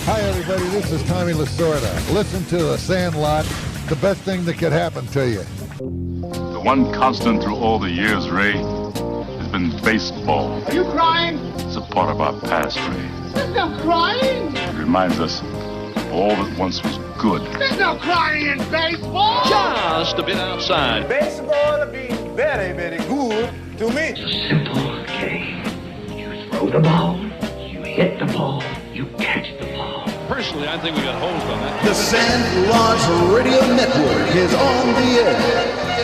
Hi, everybody. This is Tommy Lasorda. Listen to the Sandlot, the best thing that could happen to you. The one constant through all the years, Ray, has been baseball. Are you crying? It's a part of our past, Ray. There's no crying. It reminds us of all that once was good. There's no crying in baseball. Just a bit outside. Baseball will be very, very good to me. It's a simple game. You throw the ball, you hit the ball, you catch the ball. Personally, I think we got hosed on that. The Sandlot Radio Network is on the air.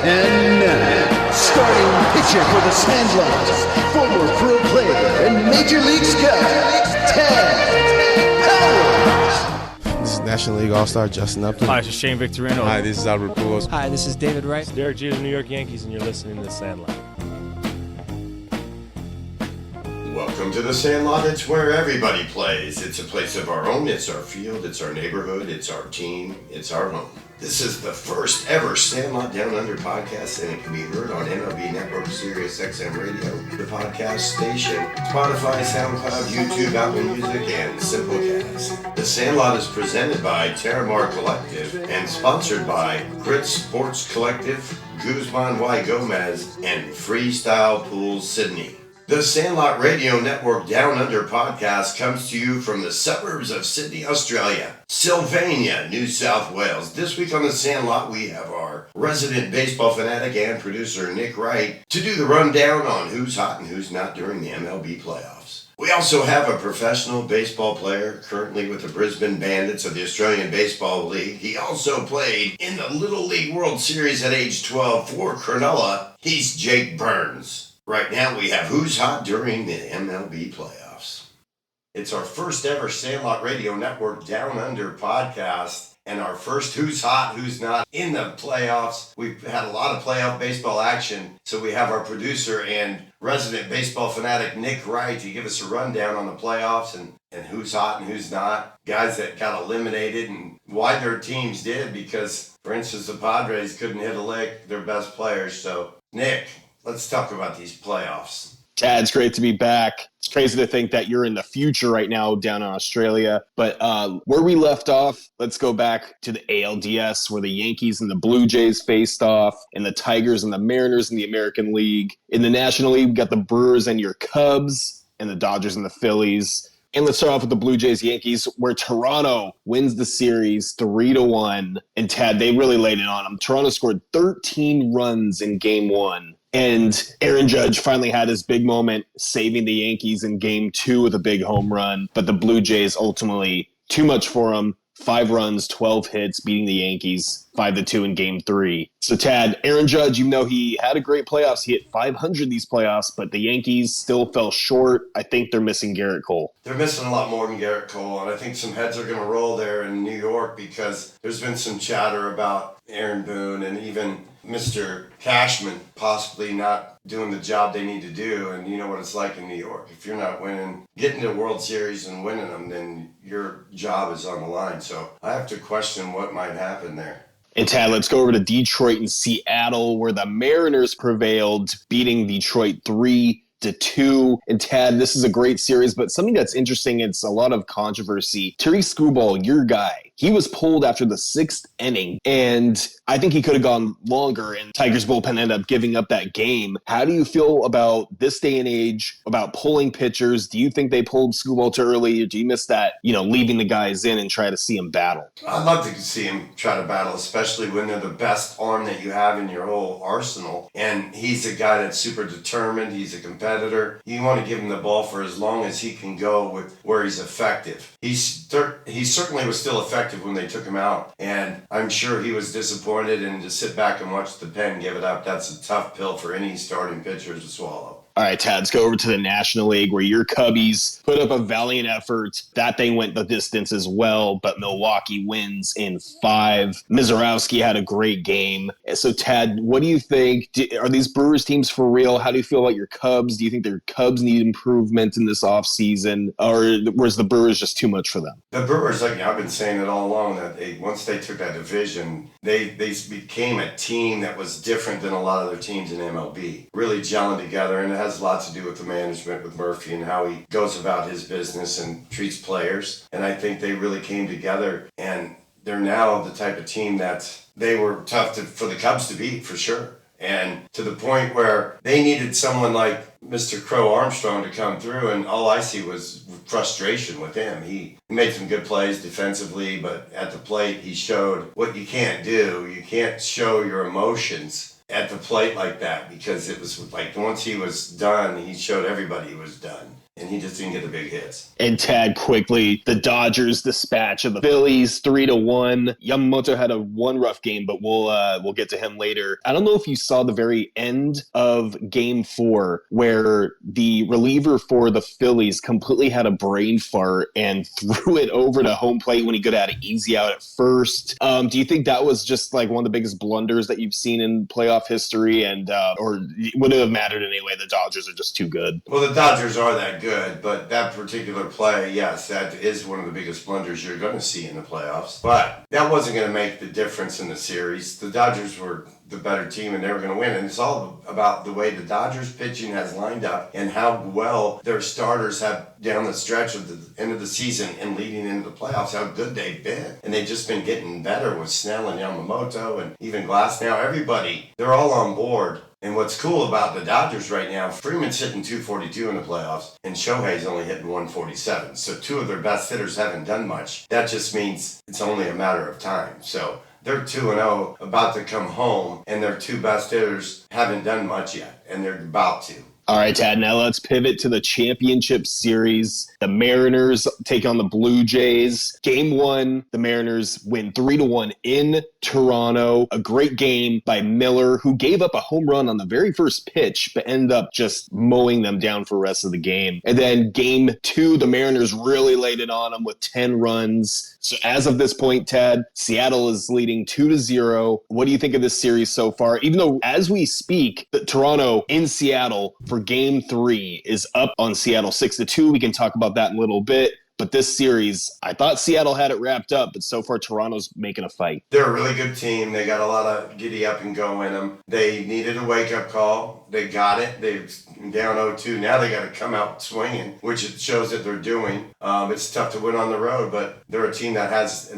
And now, starting pitcher for the Sandlot, former pro player and Major League scout, Ted Howard. This is National League All-Star Justin Upton. Hi, this is Shane Victorino. Hi, this is Albert Pujols. Hi, this is David Wright. It's Derek Jeter of the New York Yankees, and you're listening to The Sandlot. Welcome to the Sandlot. It's where everybody plays. It's a place of our own. It's our field. It's our neighborhood. It's our team. It's our home. This is the first ever Sandlot Downunder Podcast, and it can be heard on MLB Network, Sirius XM Radio, the podcast station, Spotify, SoundCloud, YouTube, Apple Music, and Simplecast. The Sandlot is presented by Terramar Collective and sponsored by Grit Sports Collective, Guzman Y. Gomez, and Freestyle Pools Sydney. The Sandlot Radio Network Down Under Podcast comes to you from the suburbs of Sydney, Australia, Sylvania, New South Wales. This week on the Sandlot, we have our resident baseball fanatic and producer, Nick Wright, to do the rundown on who's hot and who's not during the MLB playoffs. We also have a professional baseball player currently with the Brisbane Bandits of the Australian Baseball League. He also played in the Little League World Series at age 12 for Cronulla. He's Jake Burns. Right now we have Who's Hot during the MLB playoffs. It's our first ever Sandlot Radio Network Down Under podcast and our first Who's Hot, Who's Not in the playoffs. We've had a lot of playoff baseball action, so we have our producer and resident baseball fanatic Nick Wright to give us a rundown on the playoffs and who's hot and who's not. Guys that got eliminated and why their teams did, because, for instance, the Padres couldn't hit a lick, their best players. So, Nick, let's talk about these playoffs. Tad, it's great to be back. It's crazy to think that you're in the future right now down in Australia. But where we left off, let's go back to the ALDS, where the Yankees and the Blue Jays faced off, and the Tigers and the Mariners in the American League. In the National League, we got the Brewers and your Cubs, and the Dodgers and the Phillies. And let's start off with the Blue Jays Yankees, where Toronto wins the series 3-1. And Tad, they really laid it on them. Toronto scored 13 runs in game one. And Aaron Judge finally had his big moment, saving the Yankees in game two with a big home run. But the Blue Jays ultimately, too much for them. 5 runs, 12 hits, beating the Yankees 5-2 in game three. So Tad, Aaron Judge, even though he had a great playoffs, he hit 500 these playoffs, but the Yankees still fell short. I think they're missing Garrett Cole. They're missing a lot more than Garrett Cole, and I think some heads are going to roll there in New York because there's been some chatter about Aaron Boone and even Mr. Cashman possibly not doing the job they need to do. And you know what it's like in New York. If you're not winning, getting to the World Series and winning them, then your job is on the line. So I have to question what might happen there. And Tad, let's go over to Detroit and Seattle, where the Mariners prevailed, beating Detroit 3-2. And Tad, this is a great series, but something that's interesting, it's a lot of controversy. Terry Skubal, your guy, he was pulled after the 6th inning, and I think he could have gone longer, and Tigers bullpen ended up giving up that game. How do you feel about this day and age, about pulling pitchers? Do you think they pulled Skubal too early, or do you miss that, leaving the guys in and try to see him battle? I'd love to see him try to battle, especially when they're the best arm that you have in your whole arsenal, and he's a guy that's super determined, he's a competitor. You want to give him the ball for as long as he can go with where he's effective. He certainly was still effective when they took him out, and I'm sure he was disappointed, and to sit back and watch the pen give it up, that's a tough pill for any starting pitcher to swallow. All right, Tad, let's go over to the National League, where your Cubbies put up a valiant effort. That thing went the distance as well, but Milwaukee wins in 5. Mizorowski had a great game. So, Tad, what do you think? Are these Brewers teams for real? How do you feel about your Cubs? Do you think their Cubs need improvement in this offseason, or was the Brewers just too much for them? The Brewers, I've been saying it all along, that once they took that division, they became a team that was different than a lot of their teams in MLB, really gelling together, and it has has a lot to do with the management with Murphy and how he goes about his business and treats players. And I think they really came together, and they're now the type of team that they were tough for the Cubs to beat, for sure. And to the point where they needed someone like Mr. Crow Armstrong to come through, and all I see was frustration with him. He made some good plays defensively, but at the plate he showed what you can't do. You can't show your emotions at the plate like that, because it was like once he was done, he showed everybody he was done. And he just didn't get the big hits. And Tad, quickly, the Dodgers dispatch of the Phillies 3-1. Yamamoto had one rough game, but we'll get to him later. I don't know if you saw the very end of Game 4 where the reliever for the Phillies completely had a brain fart and threw it over to home plate when he could have had an easy out at first. Do you think that was just like one of the biggest blunders that you've seen in playoff history, and or would it have mattered anyway? The Dodgers are just too good. Well, the Dodgers are that good, but that particular play, yes, that is one of the biggest blunders you're going to see in the playoffs. But that wasn't going to make the difference in the series. The Dodgers were the better team, and they were going to win. And it's all about the way the Dodgers pitching has lined up and how well their starters have down the stretch of the end of the season and leading into the playoffs, how good they've been. And they've just been getting better with Snell and Yamamoto and even Glass now. Everybody, they're all on board. And what's cool about the Dodgers right now, Freeman's hitting 242 in the playoffs, and Shohei's only hitting 147. So two of their best hitters haven't done much. That just means it's only a matter of time. So they're 2-0, about to come home, and their two best hitters haven't done much yet, and they're about to. All right, Tad, now let's pivot to the championship series. The Mariners take on the Blue Jays. Game 1, the Mariners win 3-1 in Toronto. A great game by Miller, who gave up a home run on the very first pitch, but ended up just mowing them down for the rest of the game. And then Game 2, the Mariners really laid it on them with 10 runs. So as of this point, Tad, Seattle is leading 2-0. What do you think of this series so far? Even though, as we speak, Toronto in Seattle for Game 3 is up on Seattle 6-2. We can talk about that in a little bit. But this series, I thought Seattle had it wrapped up, but so far Toronto's making a fight. They're a really good team. They got a lot of giddy up and go in them. They needed a wake-up call. They got it. They're down 0-2. Now they got to come out swinging, which it shows that they're doing. It's tough to win on the road, but they're a team that has,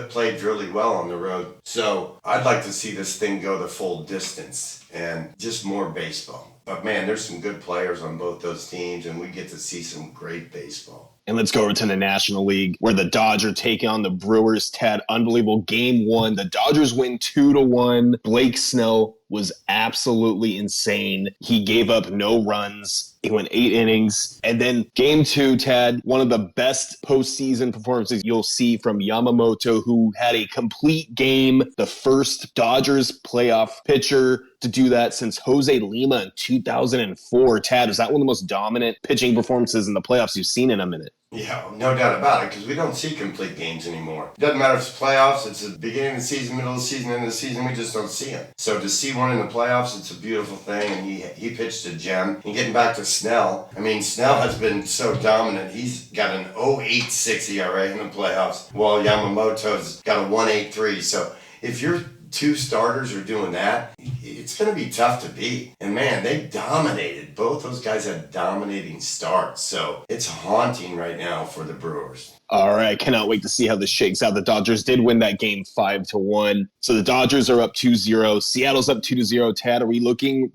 played really well on the road. So I'd like to see this thing go the full distance and just more baseball. But, man, there's some good players on both those teams, and we get to see some great baseball. And let's go over to the National League, where the Dodgers take on the Brewers. Tad, unbelievable. Game 1, the Dodgers win 2-1. Blake Snell was absolutely insane. He gave up no runs. He went 8 innings. And then Game 2, Tad, one of the best postseason performances you'll see from Yamamoto, who had a complete game, the first Dodgers playoff pitcher to do that since Jose Lima in 2004. Tad, is that one of the most dominant pitching performances in the playoffs you've seen in a minute? Yeah, no doubt about it, because we don't see complete games anymore. It doesn't matter if it's playoffs, it's the beginning of the season, middle of the season, end of the season, we just don't see them. So to see one in the playoffs, it's a beautiful thing, and he pitched a gem. And getting back to Snell, I mean, Snell has been so dominant. He's got an 0.86 ERA in the playoffs, while Yamamoto's got a 1.83. So if your two starters are doing that, it's going to be tough to beat. And man, they dominated. Both those guys had dominating starts. So it's haunting right now for the Brewers. All right, cannot wait to see how this shakes out. The Dodgers did win that game 5-1. So the Dodgers are up 2-0. Seattle's up 2-0. Tad, are we looking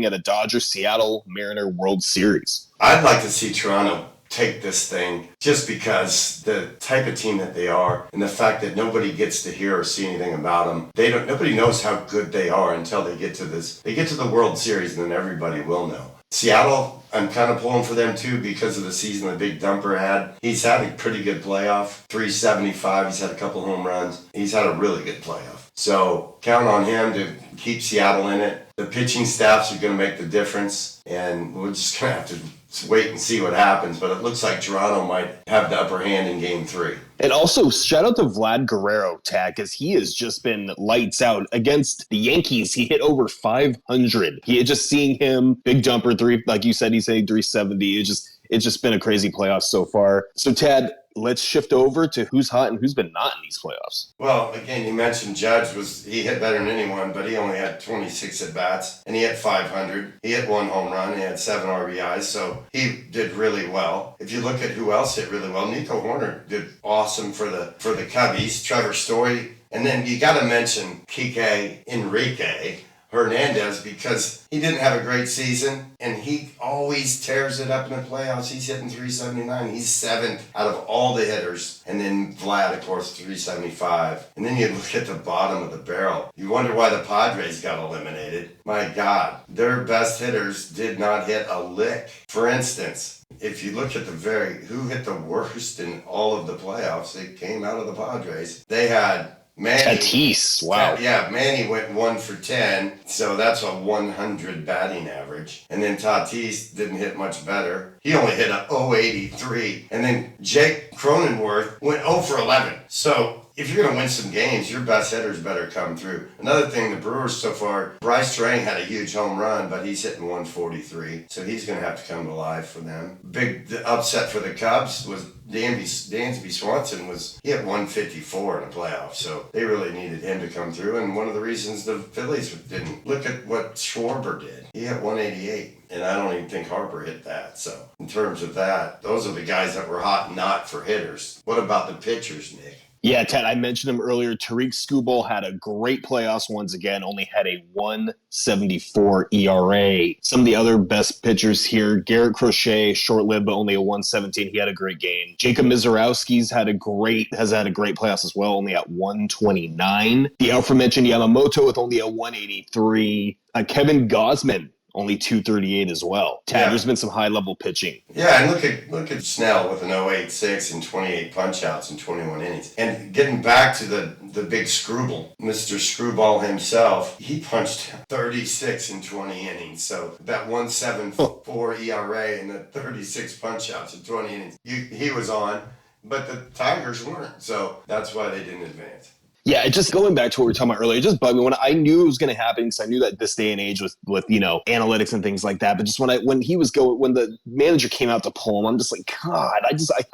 at a Dodgers-Seattle Mariner World Series? I'd like to see Toronto take this thing just because the type of team that they are and the fact that nobody gets to hear or see anything about them. Nobody knows how good they are until they get to this. They get to the World Series and then everybody will know. Seattle, I'm kind of pulling for them too because of the season the Big Dumper had. He's had a pretty good playoff, 375. He's had a couple home runs. He's had a really good playoff. So count on him to keep Seattle in it. The pitching staffs are going to make the difference, and we're just going to have to wait and see what happens. But it looks like Toronto might have the upper hand in Game 3. And also, shout out to Vlad Guerrero, Tad, because he has just been lights out. Against the Yankees, he hit over 500. He had just seen him, Big Dumper, like you said, he's hitting 370. It's just been a crazy playoff so far. So, Tad, let's shift over to who's hot and who's been not in these playoffs. Well, again, you mentioned Judge he hit better than anyone, but he only had 26 at-bats, and he hit 500. He hit 1 home run. He had 7 RBIs, so he did really well. If you look at who else hit really well, Nico Horner did awesome for the Cubbies. Trevor Story. And then you got to mention Kike Enrique Hernandez, because he didn't have a great season and he always tears it up in the playoffs. He's hitting 379. He's 7th out of all the hitters. And then Vlad, of course, 375. And then you look at the bottom of the barrel. You wonder why the Padres got eliminated. My God, their best hitters did not hit a lick. For instance, if you look at who hit the worst in all of the playoffs, it came out of the Padres. They had Manny. Tatis, wow. Yeah, Manny went 1 for 10, so that's a 100 batting average. And then Tatis didn't hit much better. He only hit a 083. And then Jake Cronenworth went 0 for 11. So if you're going to win some games, your best hitters better come through. Another thing, the Brewers so far, Bryce Strang had a huge home run, but he's hitting 143. So he's going to have to come alive for them. The upset for the Cubs was Dansby Swanson he hit 154 in the playoffs. So they really needed him to come through. And one of the reasons the Phillies didn't. Look at what Schwarber did. He hit 188. And I don't even think Harper hit that. So in terms of that, those are the guys that were hot, not for hitters. What about the pitchers, Nick? Yeah, Ted, I mentioned him earlier. Tariq Skubal had a great playoffs once again, only had a 1.74 ERA. Some of the other best pitchers here, Garrett Crochet, short-lived, but only a 1.17. He had a great game. Jacob Mizorowski's has had a great playoffs as well, only at 1.29. The aforementioned Yamamoto with only a 1.83. Kevin Gausman, only 238 as well. Tad, There's been some high-level pitching. Yeah, and look at Snell with an 086 and 28 punch-outs in 21 innings. And getting back to the big Screwball, Mr. Screwball himself, he punched 36 in 20 innings. So that 1.74 ERA and the 36 punch-outs in 20 innings, he was on, but the Tigers weren't. So that's why they didn't advance. Yeah, just going back to what we were talking about earlier, it just bugged me when I knew it was going to happen, because I knew that this day and age with analytics and things like that. But just when the manager came out to pull him, I'm just like, God,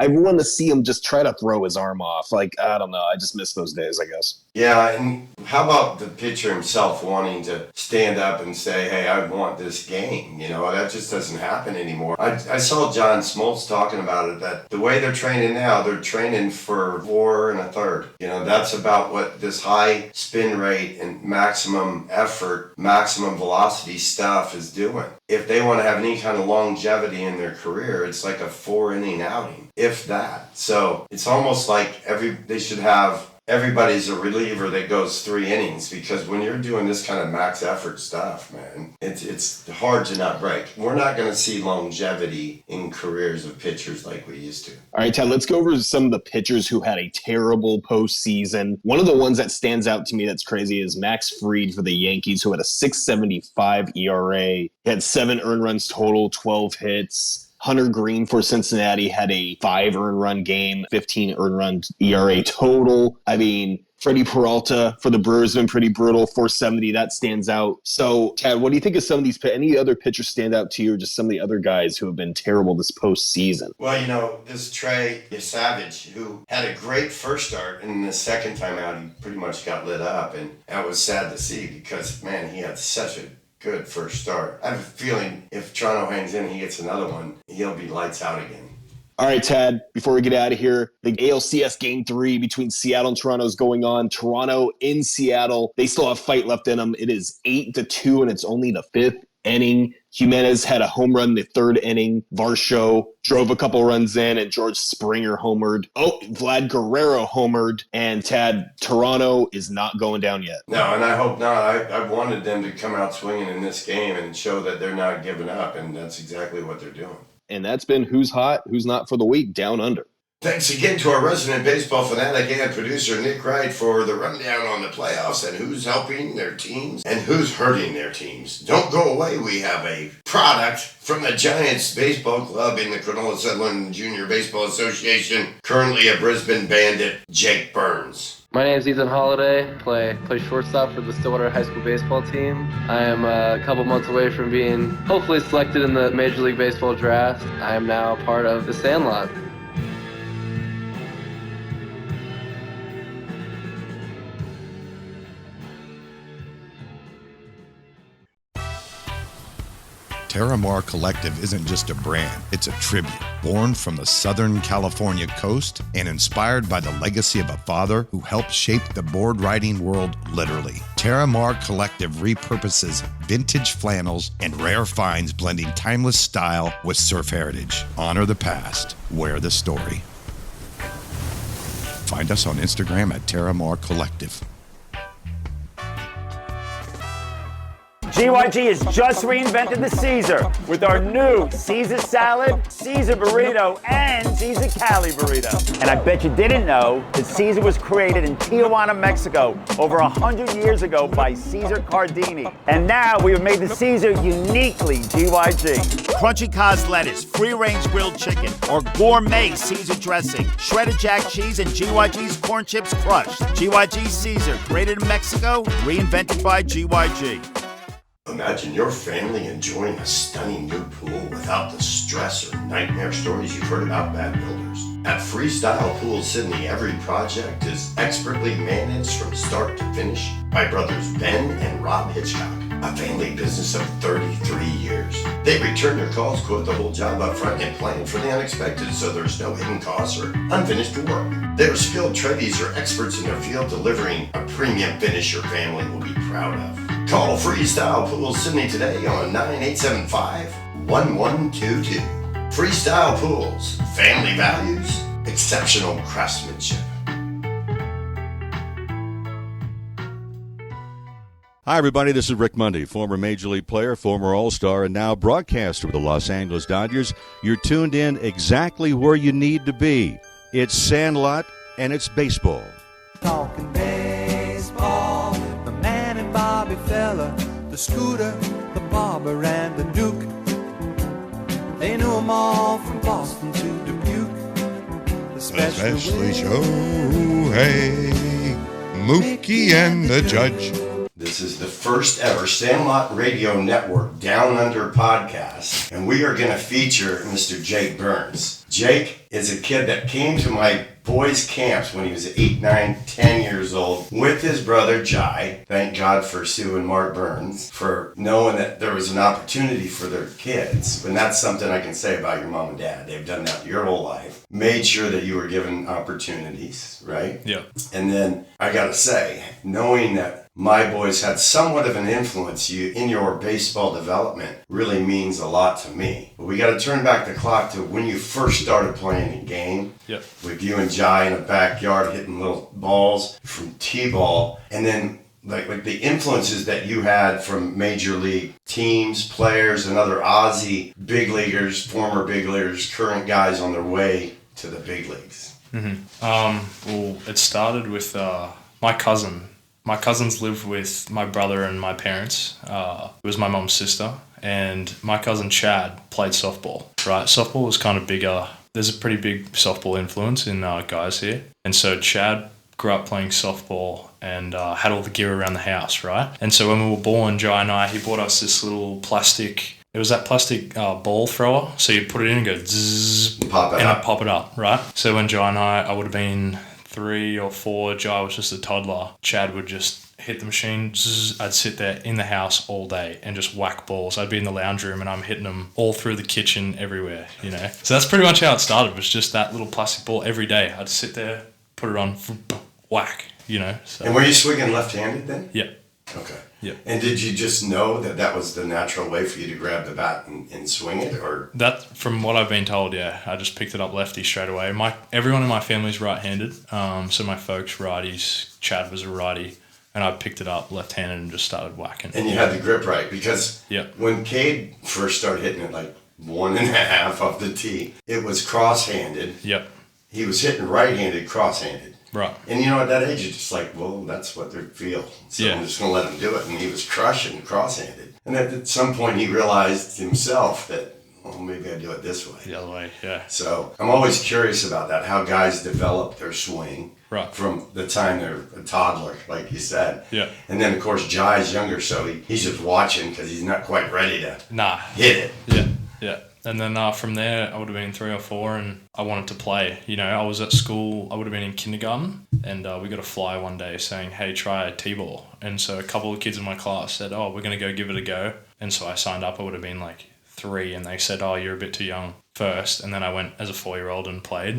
I want to see him just try to throw his arm off. Like, I don't know, I just miss those days, I guess. Yeah, and how about the pitcher himself wanting to stand up and say, hey, I want this game? That just doesn't happen anymore. I saw John Smoltz talking about it, that the way they're training now, they're training for 4 1/3. That's about what this high spin rate and maximum effort, maximum velocity stuff is doing. If they want to have any kind of longevity in their career, it's like a 4-inning outing, if that. So it's almost like they should have everybody's a reliever that goes 3 innings, because when you're doing this kind of max effort stuff, man, it's hard to not break. We're not going to see longevity in careers of pitchers like we used to. All right, Ted, let's go over some of the pitchers who had a terrible postseason. One of the ones that stands out to me that's crazy is Max Fried for the Yankees, who had a 6.75 ERA. He had 7 earned runs total, 12 hits. Hunter Green for Cincinnati had a 5 earned run game, 15 earned run ERA total. I mean, Freddie Peralta for the Brewers has been pretty brutal, 4.70. That stands out. So, Tad, what do you think of some of these? Any other pitchers stand out to you, or just some of the other guys who have been terrible this postseason? Well, this Trey Savage, who had a great first start, and the second time out, he pretty much got lit up. And that was sad to see, because, man, he had such a good first start. I have a feeling if Toronto hangs in and he gets another one, he'll be lights out again. All right, Tad, before we get out of here, the ALCS Game 3 between Seattle and Toronto is going on. Toronto in Seattle. They still have fight left in them. It is 8-2, and it's only the 5th inning. Jimenez had a home run in the 3rd inning. Varsho drove a couple runs in, and George Springer homered. Oh, Vlad Guerrero homered. And Tad, Toronto is not going down yet. No, and I hope not. I wanted them to come out swinging in this game and show that they're not giving up, and that's exactly what they're doing. And that's been Who's Hot, Who's Not for the week, Down Under. Thanks again to our resident baseball fanatic and producer, Nick Wright, for the rundown on the playoffs and who's helping their teams and who's hurting their teams. Don't go away. We have a product from the Giants Baseball Club in the Cronulla Sutherland Junior Baseball Association, currently a Brisbane Bandit, Jake Burns. My name is Ethan Holiday. Play shortstop for the Stillwater High School baseball team. I am a couple months away from being hopefully selected in the Major League Baseball draft. I am now part of the Sandlot. Terramar Collective isn't just a brand, it's a tribute. Born from the Southern California coast and inspired by the legacy of a father who helped shape the board riding world literally. Terramar Collective repurposes vintage flannels and rare finds, blending timeless style with surf heritage. Honor the past, wear the story. Find us on Instagram at Terramar Collective. GYG has just reinvented the Caesar with our new Caesar salad, Caesar burrito, and Caesar Cali burrito. And I bet you didn't know that Caesar was created in Tijuana, Mexico over 100 years ago by Caesar Cardini. And now we have made the Caesar uniquely GYG. Crunchy cos lettuce, free-range grilled chicken, or gourmet Caesar dressing, shredded jack cheese, and GYG's corn chips crushed. GYG Caesar, created in Mexico, reinvented by GYG. Imagine your family enjoying a stunning new pool without the stress or nightmare stories you've heard about bad builders. At Freestyle Pool Sydney, every project is expertly managed from start to finish by brothers Ben and Rob Hitchcock, a family business of 33 years. They return your calls, quote the whole job up front, and plan for the unexpected so there's no hidden costs or unfinished work. Their skilled tradies are experts in their field, delivering a premium finish your family will be proud of. Call Freestyle Pool Sydney today on 9875-1122. Freestyle Pools, family values, exceptional craftsmanship. Hi, everybody. This is Rick Mundy, former Major League player, former All-Star, and now broadcaster with the Los Angeles Dodgers. You're tuned in exactly where you need to be. It's Sandlot, and it's baseball. Talking baseball, the man and Bobby Fella, the Scooter, the Barber, and the Duke. They knew them all from Boston to Dubuque. Especially Shohei, Mookie, and the Judge. This is the first ever Sandlot Radio Network Down Under Podcast, and we are going to feature Mr. Jake Burns. Jake is a kid that came to my boys' camps when he was 8, 9, 10 years old with his brother Jai. Thank God for Sue and Mark Burns for knowing that there was an opportunity for their kids. And that's something I can say about your mom and dad. They've done that your whole life. Made sure that you were given opportunities, right? Yeah. And then I got to say, knowing that my boys had somewhat of an influence in your baseball development really means a lot to me. But we got to turn back the clock to when you first started playing a game. Yep. With you and Jai in the backyard hitting little balls from T-ball. And then like the influences that you had from major league teams, players, and other Aussie big leaguers, former big leaguers, current guys on their way to the big leagues. Mm-hmm. Well, it started with my cousin. My cousins lived with my brother and my parents. It was my mom's sister. And my cousin Chad played softball, right? Softball was kind of bigger. There's a pretty big softball influence in guys here. And so Chad grew up playing softball and had all the gear around the house, right? And so when we were born, Jai and I, he bought us this little plastic... It was that plastic ball thrower. So you put it in and go zzz, and I'd pop it up, right? So when Jai and I would have been 3 or 4, Jai was just a toddler. Chad would just hit the machine. Zzz, I'd sit there in the house all day and just whack balls. I'd be in the lounge room and I'm hitting them all through the kitchen, everywhere, you know. So that's pretty much how it started. It was just that little plastic ball every day. I'd sit there, put it on, whack, you know. So. And were you swinging left-handed then? Yeah. Okay. Yeah. And did you just know that that was the natural way for you to grab the bat and swing it, or? That, from what I've been told, yeah. I just picked it up lefty straight away. Everyone in my family's right-handed. So my folks righties. Chad was a righty. And I picked it up left-handed and just started whacking. And you had the grip right, because when Cade first started hitting it like 1.5 off the tee, it was cross-handed. Yep. He was hitting right-handed, cross-handed. Right. And you know, at that age, you're just like, well, that's what they feel. So I'm just going to let him do it. And he was crushing cross-handed. And at some point, he realized himself that, well, maybe I do it this way. The other way, yeah. So I'm always curious about that, how guys develop their swing from the time they're a toddler, like you said. Yeah. And then, of course, Jai's younger, so he's just watching because he's not quite ready to hit it. Yeah, yeah. And then from there, I would have been 3 or 4, and I wanted to play. You know, I was at school, I would have been in kindergarten, and we got a flyer one day saying, hey, try a T-ball. And so a couple of kids in my class said, oh, we're going to go give it a go. And so I signed up. I would have been like 3, and they said, "Oh, you're a bit too young first." And then I went as a 4-year-old and played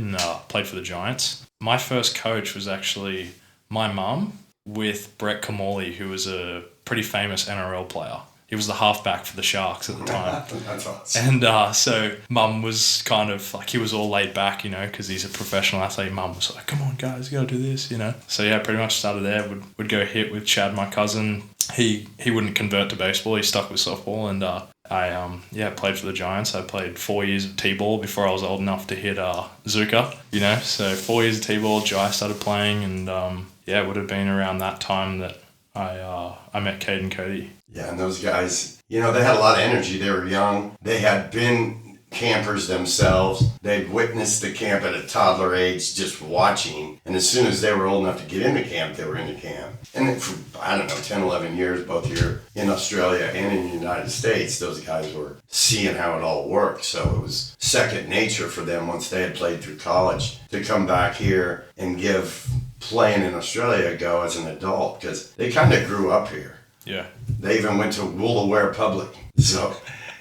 for the Giants. My first coach was actually my mum with Brett Kamali, who was a pretty famous NRL player. He was the halfback for the Sharks at the time. That's awesome. And so Mum was kind of like, he was all laid back, because he's a professional athlete. Mum was like, "Come on, guys, you got to do this, So yeah, pretty much started there. Would go hit with Chad, my cousin. He wouldn't convert to baseball. He stuck with softball. And I played for the Giants. I played 4 years of T-ball before I was old enough to hit Zuka, So 4 years of T-ball, Jai started playing. And it would have been around that time that I met Cade and Cody. Yeah, and those guys, they had a lot of energy. They were young. They had been campers themselves. They'd witnessed the camp at a toddler age, just watching. And as soon as they were old enough to get into camp, they were into camp. And for, 10, 11 years, both here in Australia and in the United States, those guys were seeing how it all worked. So it was second nature for them once they had played through college to come back here and give playing in Australia a go as an adult, because they kind of grew up here. Yeah. They even went to Woolooware Public. So,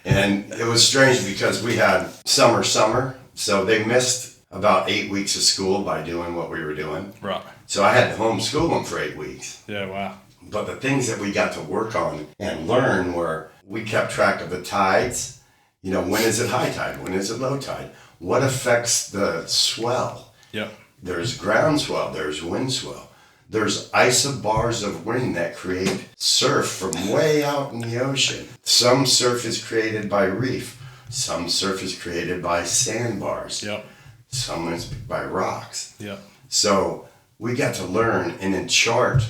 and it was strange because we had summer, so they missed about 8 weeks of school by doing what we were doing. Right. So I had to homeschool them for 8 weeks. Yeah, wow. But the things that we got to work on and learn were, we kept track of the tides. When is it high tide? When is it low tide? What affects the swell? Yep. There's ground swell, there's wind swell. There's isobars of wind that create surf from way out in the ocean. Some surf is created by reef. Some surf is created by sandbars. Yep. Some is by rocks. Yep. So we got to learn and then chart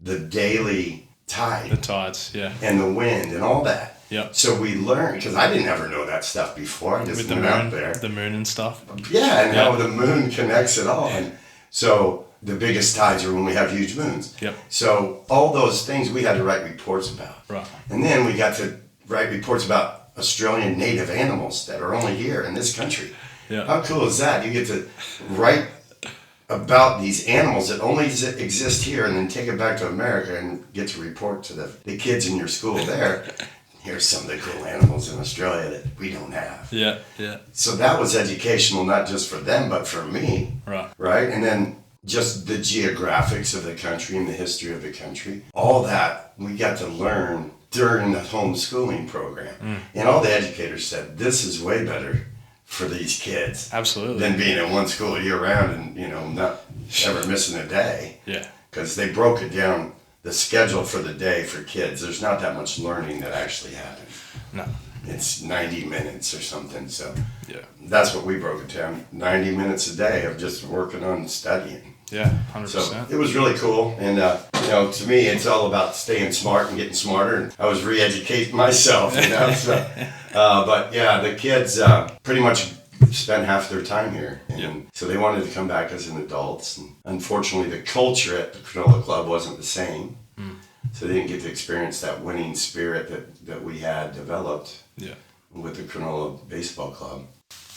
the daily tide. The tides, yeah. And the wind and all that. Yep. So we learned, because I didn't ever know that stuff before. I just went out there. The moon and stuff. Yeah, and how the moon connects it all. And so the biggest tides are when we have huge moons. Yep. So all those things we had to write reports about. Right. And then we got to write reports about Australian native animals that are only here in this country. Yeah. How cool is that? You get to write about these animals that only exist here and then take it back to America and get to report to the kids in your school there. Here's some of the cool animals in Australia that we don't have. Yeah, yeah. So that was educational, not just for them, but for me. Right. Right? And then just the geographics of the country and the history of the country. All that we got to learn during the homeschooling program. And all the educators said, this is way better for these kids. Absolutely. Than being in one school year round and, not ever missing a day. Yeah. Because they broke it down, the schedule for the day for kids. There's not that much learning that actually happens. No. It's 90 minutes or something. So yeah, that's what we broke it down. 90 minutes a day of just working on studying. Yeah, 100%. So it was really cool. And, to me, it's all about staying smart and getting smarter. And I was re-educating myself, So, but yeah, the kids pretty much spent half their time here. And so they wanted to come back as an adults. And unfortunately, the culture at the Cronulla Club wasn't the same. So they didn't get to experience that winning spirit that we had developed with the Cronulla Baseball Club.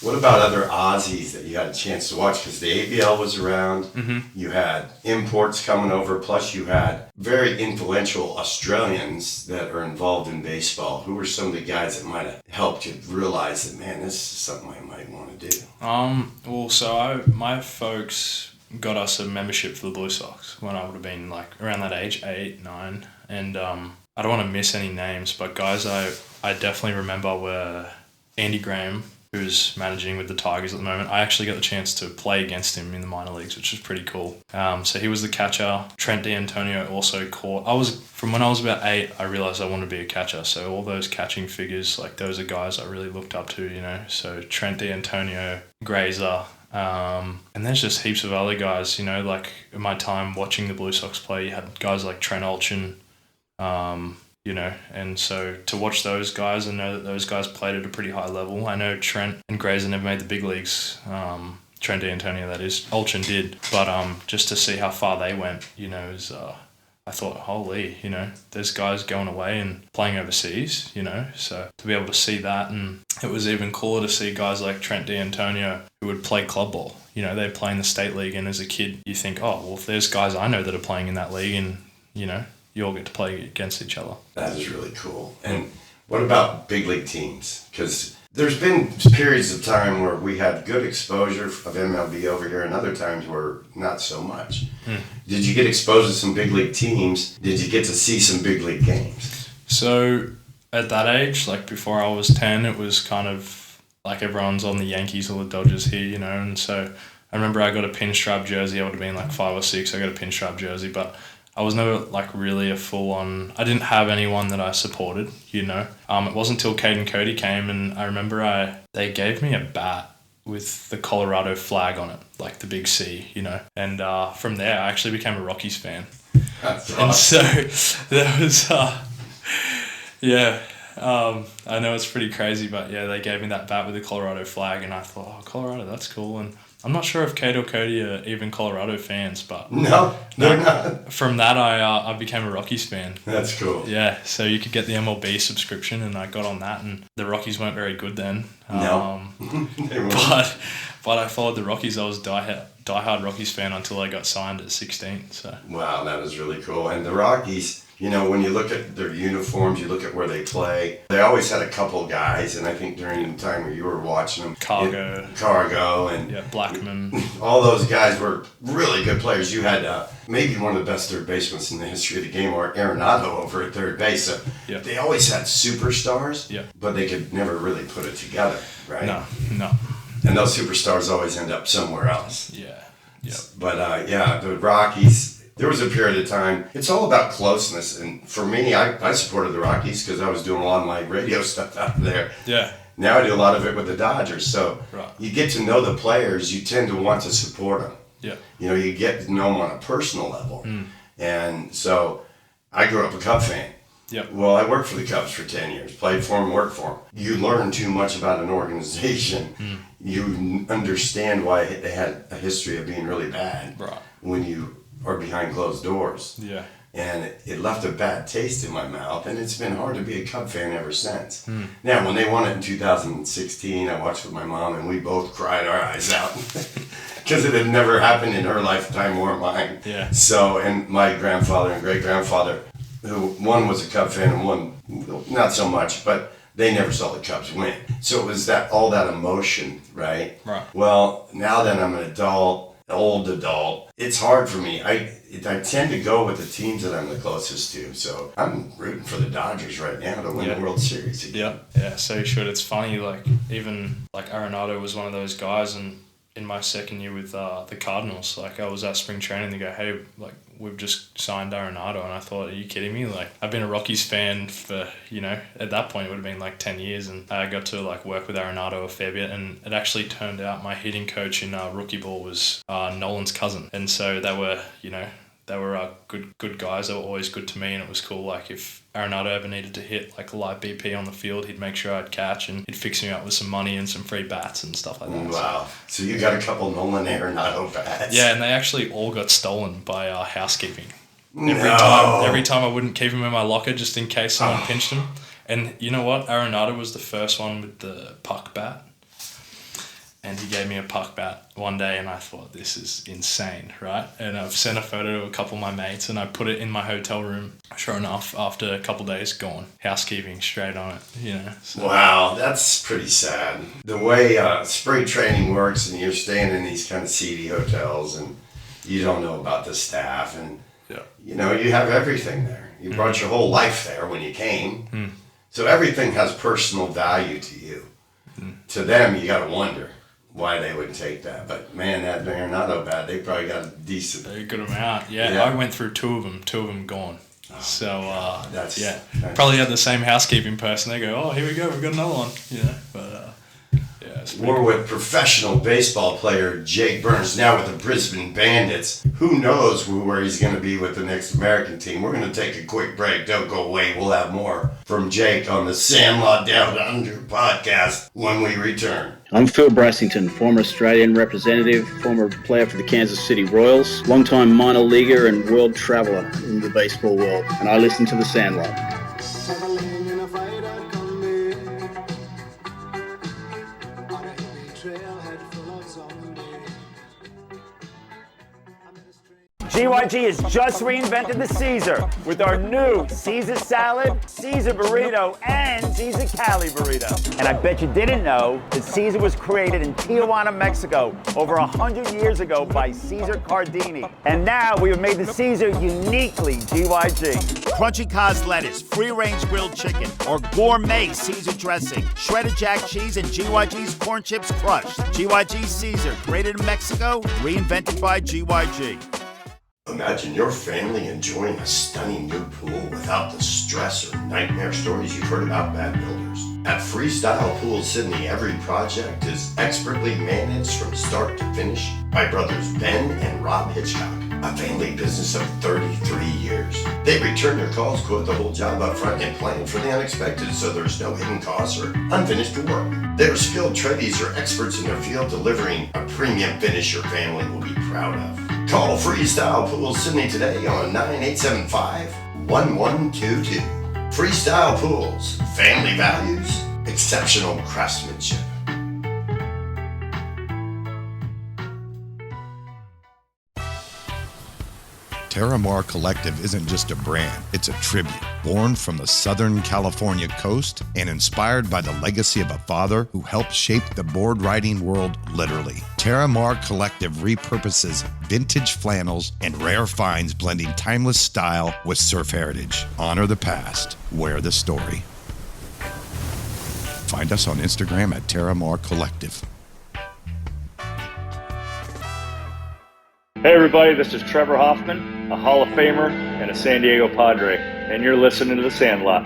What about other Aussies that you had a chance to watch? Because the ABL was around. You had imports coming over, plus you had very influential Australians that are involved in baseball. Who were some of the guys that might have helped you realize that, man, this is something I might want to do? Well, so my folks got us a membership for the Blue Sox when I would have been like around that age, 8, 9. And I don't want to miss any names, but guys I definitely remember were Andy Graham, who's managing with the Tigers at the moment. I actually got the chance to play against him in the minor leagues, which was pretty cool. So he was the catcher. Trent D'Antonio also caught. From when I was about 8, I realized I wanted to be a catcher. So all those catching figures, like those are guys I really looked up to, So Trent D'Antonio, Grazer, and there's just heaps of other guys, like in my time watching the Blue Sox play, you had guys like Trent Olchin, and so to watch those guys and know that those guys played at a pretty high level. I know Trent and Grazer never made the big leagues. Trent D'Antonio, that is. Olchin did. But just to see how far they went, is I thought, holy, there's guys going away and playing overseas, So to be able to see that, and it was even cooler to see guys like Trent D'Antonio who would play club ball. They'd play in the state league, and as a kid you think, oh, well, if there's guys I know that are playing in that league and, you all get to play against each other. That is really cool. And What about big league teams? Because there's been periods of time where we had good exposure of MLB over here and other times where not so much. Did you get exposed to some big league teams? Did you get to see some big league games? So at that age, like before I was 10, it was kind of like everyone's on the Yankees or the Dodgers here, you know, and so I remember I got a pinstripe jersey. I would have been like 5 or 6. I got a pinstripe jersey, but I was never like really a full-on... I didn't have anyone that I supported, you know. It wasn't until Cade and Cody came, and I remember they gave me a bat with the Colorado flag on it, like the big C, you know. And from there, I actually became a Rockies fan. That's awesome. And so there was... I know it's pretty crazy, but yeah, they gave me that bat with the Colorado flag, and I thought, oh, Colorado, that's cool. And I'm not sure if Cade or Cody are even Colorado fans, but no, they're not. From that, I became a Rockies fan. That's cool. Yeah, so you could get the MLB subscription, and I got on that, and the Rockies weren't very good then. No, they weren't. But I followed the Rockies. I was diehard Rockies fan until I got signed at 16. So wow, that was really cool. And the Rockies, you know, when you look at their uniforms, you look at where they play, they always had a couple guys, and I think during the time where you were watching them, Cargo and Blackman, all those guys were really good players. You had maybe one of the best third basemen in the history of the game, or Arenado over at third base. So they always had superstars, but they could never really put it together, right? No. And those superstars always end up somewhere else. Yeah. But the Rockies... There was a period of time, it's all about closeness. And for me, I supported the Rockies because I was doing a lot of my radio stuff out there. Yeah. Now I do a lot of it with the Dodgers. So you get to know the players, you tend to want to support them. Yeah. You know, you get to know them on a personal level. And so I grew up a Cub fan. Yep. Well, I worked for the Cubs for 10 years, played for them, worked for them. You learn too much about an organization. You understand why they had a history of being really bad when you are behind closed doors. Yeah. And it left a bad taste in my mouth, and it's been hard to be a Cub fan ever since. Now, when they won it in 2016, I watched with my mom, and we both cried our eyes out because it had never happened in her lifetime or mine. Yeah. So, and my grandfather and great-grandfather, who one was a Cub fan and one not so much, but they never saw the Cubs win. So it was all that emotion, right? Right. Well, now that I'm an old adult, it's hard for me. I tend to go with the teams that I'm the closest to. So I'm rooting for the Dodgers right now to win the World Series again. Yeah, so you should. It's funny, like even like Arenado was one of those guys, and in my second year with the Cardinals, like I was at spring training, they go, hey, like we've just signed Arenado, and I thought, are you kidding me? Like I've been a Rockies fan for, you know, at that point it would have been like 10 years, and I got to like work with Arenado a fair bit, and it actually turned out my hitting coach in rookie ball was Nolan's cousin, and so they were, you know, good guys. They were always good to me, and it was cool. Like if Arenado ever needed to hit like a light BP on the field, he'd make sure I'd catch, and he'd fix me up with some money and some free bats and stuff like that. Wow. So you got a couple Nolan Arenado bats. Yeah, and they actually all got stolen by housekeeping. Every time I wouldn't keep them in my locker just in case someone pinched them. And you know what? Arenado was the first one with the puck bat. And he gave me a puck bat one day, and I thought, this is insane, right? And I've sent a photo to a couple of my mates, and I put it in my hotel room. Sure enough, after a couple of days, gone. Housekeeping straight on it, you know. So. Wow, that's pretty sad. The way spring training works, and you're staying in these kind of seedy hotels, and you don't know about the staff, and you know, you have everything there. You brought your whole life there when you came. So everything has personal value to you. To them, you got to wonder why they would take that. But man, that Arenado bat, they probably got a decent... A good amount, yeah. I went through two of them gone. So, that's probably had the same housekeeping person. They go, oh, here we go, we've got another one, you know. But, we're with professional baseball player Jake Burns, now with the Brisbane Bandits. Who knows where he's going to be with the next American team. We're going to take a quick break. Don't go away. We'll have more from Jake on the Sandlot Downunder Podcast when we return. I'm Phil Brassington, former Australian representative, former player for the Kansas City Royals, longtime minor leaguer and world traveller in the baseball world, and I listen to the Sandlot. GYG has just reinvented the Caesar with our new Caesar salad, Caesar burrito, and Caesar Cali burrito. And I bet you didn't know that Caesar was created in Tijuana, Mexico over 100 years ago by Caesar Cardini. And now we have made the Caesar uniquely GYG. Crunchy Cos lettuce, free-range grilled chicken, or gourmet Caesar dressing, shredded jack cheese, and GYG's corn chips crushed. GYG Caesar, created in Mexico, reinvented by GYG. Imagine your family enjoying a stunning new pool without the stress or nightmare stories you've heard about bad builders. At Freestyle Pools Sydney, every project is expertly managed from start to finish by brothers Ben and Rob Hitchcock, a family business of 33 years. They return your calls, quote the whole job up front, and plan for the unexpected so there's no hidden costs or unfinished work. Their skilled tradies are experts in their field, delivering a premium finish your family will be proud of. Call Freestyle Pools Sydney today on 9875-1122. Freestyle Pools, family values, exceptional craftsmanship. Terramar Collective isn't just a brand, it's a tribute. Born from the Southern California coast and inspired by the legacy of a father who helped shape the board riding world literally. Terramar Collective repurposes vintage flannels and rare finds, blending timeless style with surf heritage. Honor the past, wear the story. Find us on Instagram at Terramar Collective. Hey everybody, this is Trevor Hoffman, a Hall of Famer and a San Diego Padre, and you're listening to The Sandlot.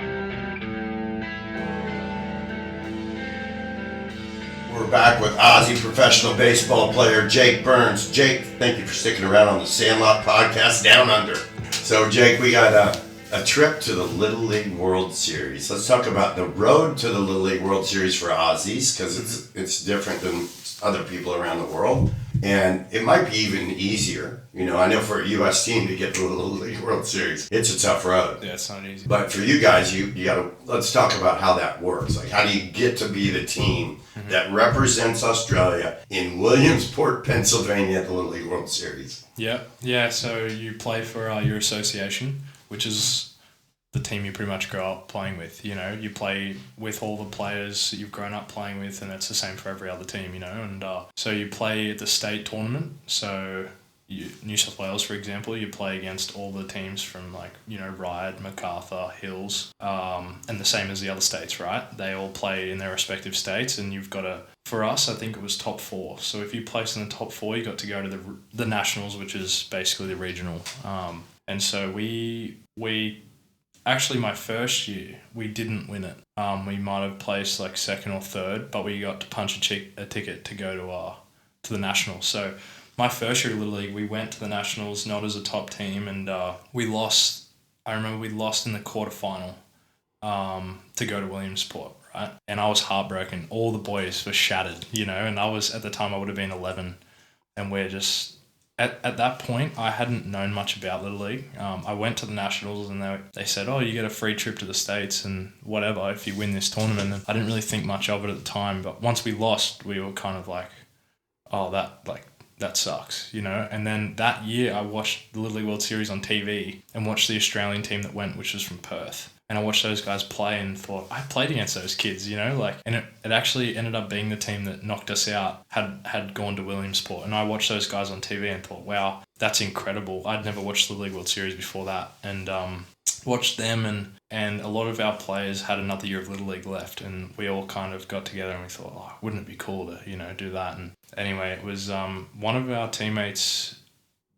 We're back with Aussie professional baseball player Jake Burns. Jake, thank you for sticking around on the Sandlot Podcast Down Under. So Jake, we got a trip to the Little League World Series. Let's talk about the road to the Little League World Series for Aussies, because it's different than other people around the world. And it might be even easier. You know, I know for a U.S. team to get to the Little League World Series, it's a tough road. Yeah, it's not easy. But for you guys, you got to, let's talk about how that works. Like, how do you get to be the team that represents Australia in Williamsport, Pennsylvania at the Little League World Series? Yeah, so you play for your association, which is the team you pretty much grow up playing with. You know, you play with all the players that you've grown up playing with, and it's the same for every other team, you know. And so you play at the state tournament. So New South Wales, for example, you play against all the teams from, like, you know, Ryde, MacArthur, Hills, and the same as the other states, right? They all play in their respective states, and you've got to, for us, I think it was top 4. So if you place in the top 4, you got to go to the nationals, which is basically the regional. And so we actually, my first year, we didn't win it. We might have placed like second or third, but we got to punch a ticket to go to the nationals. So my first year of Little League, we went to the nationals not as a top team, and we lost. I remember we lost in the quarterfinal to go to Williamsport, right? And I was heartbroken. All the boys were shattered, you know. And I was, at the time, I would have been 11, and we're just. At that point, I hadn't known much about Little League. I went to the Nationals and they said, oh, you get a free trip to the States and whatever if you win this tournament. And I didn't really think much of it at the time. But once we lost, we were kind of like, oh, that sucks, you know? And then that year, I watched the Little League World Series on TV and watched the Australian team that went, which was from Perth. And I watched those guys play and thought, I played against those kids, you know, like, and it actually ended up being the team that knocked us out, had gone to Williamsport. And I watched those guys on TV and thought, wow, that's incredible. I'd never watched the League World Series before that. And watched them, and a lot of our players had another year of Little League left, and we all kind of got together and we thought, oh, wouldn't it be cool to, you know, do that? And anyway, it was one of our teammates'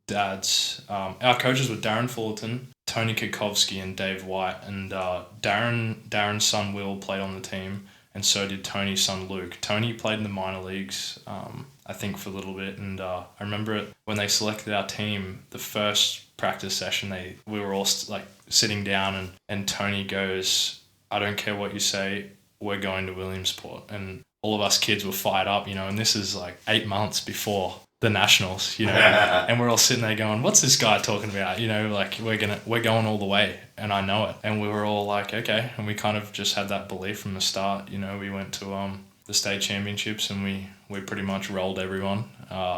dads. Our coaches were Darren Fullerton, Tony Kukovsky, and Dave White, and Darren's son Will played on the team, and so did Tony's son Luke. Tony played in the minor leagues, I think, for a little bit, and I remember it when they selected our team, the first practice session, we were all like sitting down, and Tony goes, I don't care what you say, we're going to Williamsport. And all of us kids were fired up, you know, and this is like 8 months before the nationals, you know, and we're all sitting there going, what's this guy talking about? You know, like, we're going all the way, and I know it. And we were all like, okay. And we kind of just had that belief from the start. You know, we went to the state championships, and we pretty much rolled everyone.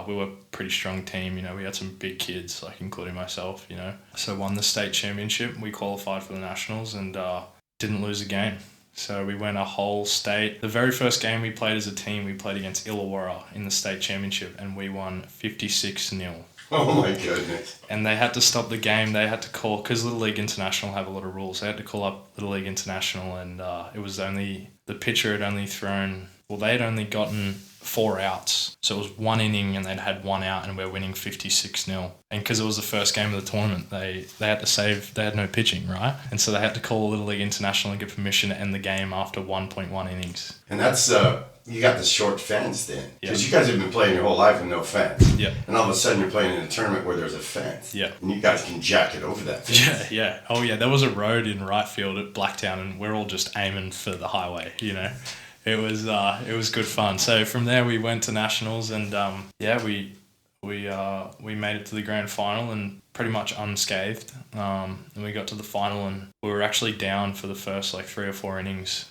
We were a pretty strong team, you know. We had some big kids, like including myself, you know. So won the state championship. We qualified for the nationals and didn't lose a game. So we went a whole state. The very first game we played as a team, we played against Illawarra in the state championship, and we won 56-0. Oh my goodness. And they had to stop the game. They had to call, because Little League International have a lot of rules, they had to call up Little League International, and it was only, the pitcher had only thrown, well, they had only gotten 4 outs. So it was 1 inning and they'd had 1 out, and we're winning 56-0. And because it was the first game of the tournament, they had to save, they had no pitching, right? And so they had to call Little League International and get permission to end the game after 1.1 innings. And that's, you got the short fence then. Because you guys have been playing your whole life with no fence. Yeah. And all of a sudden you're playing in a tournament where there's a fence. Yeah. And you guys can jack it over that fence. Yeah. Oh yeah, there was a road in right field at Blacktown, and we're all just aiming for the highway, you know. It was good fun. So from there we went to nationals, and we made it to the grand final and pretty much unscathed. And we got to the final, and we were actually down for the first 3 or 4 innings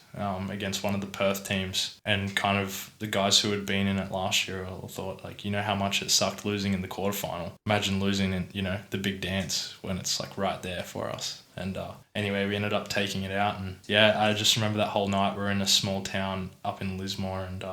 against one of the Perth teams, and kind of the guys who had been in it last year all thought, you know how much it sucked losing in the quarterfinal. Imagine losing in, you know, the big dance when it's right there for us. And anyway, we ended up taking it out, and I just remember that whole night. We're in a small town up in Lismore, and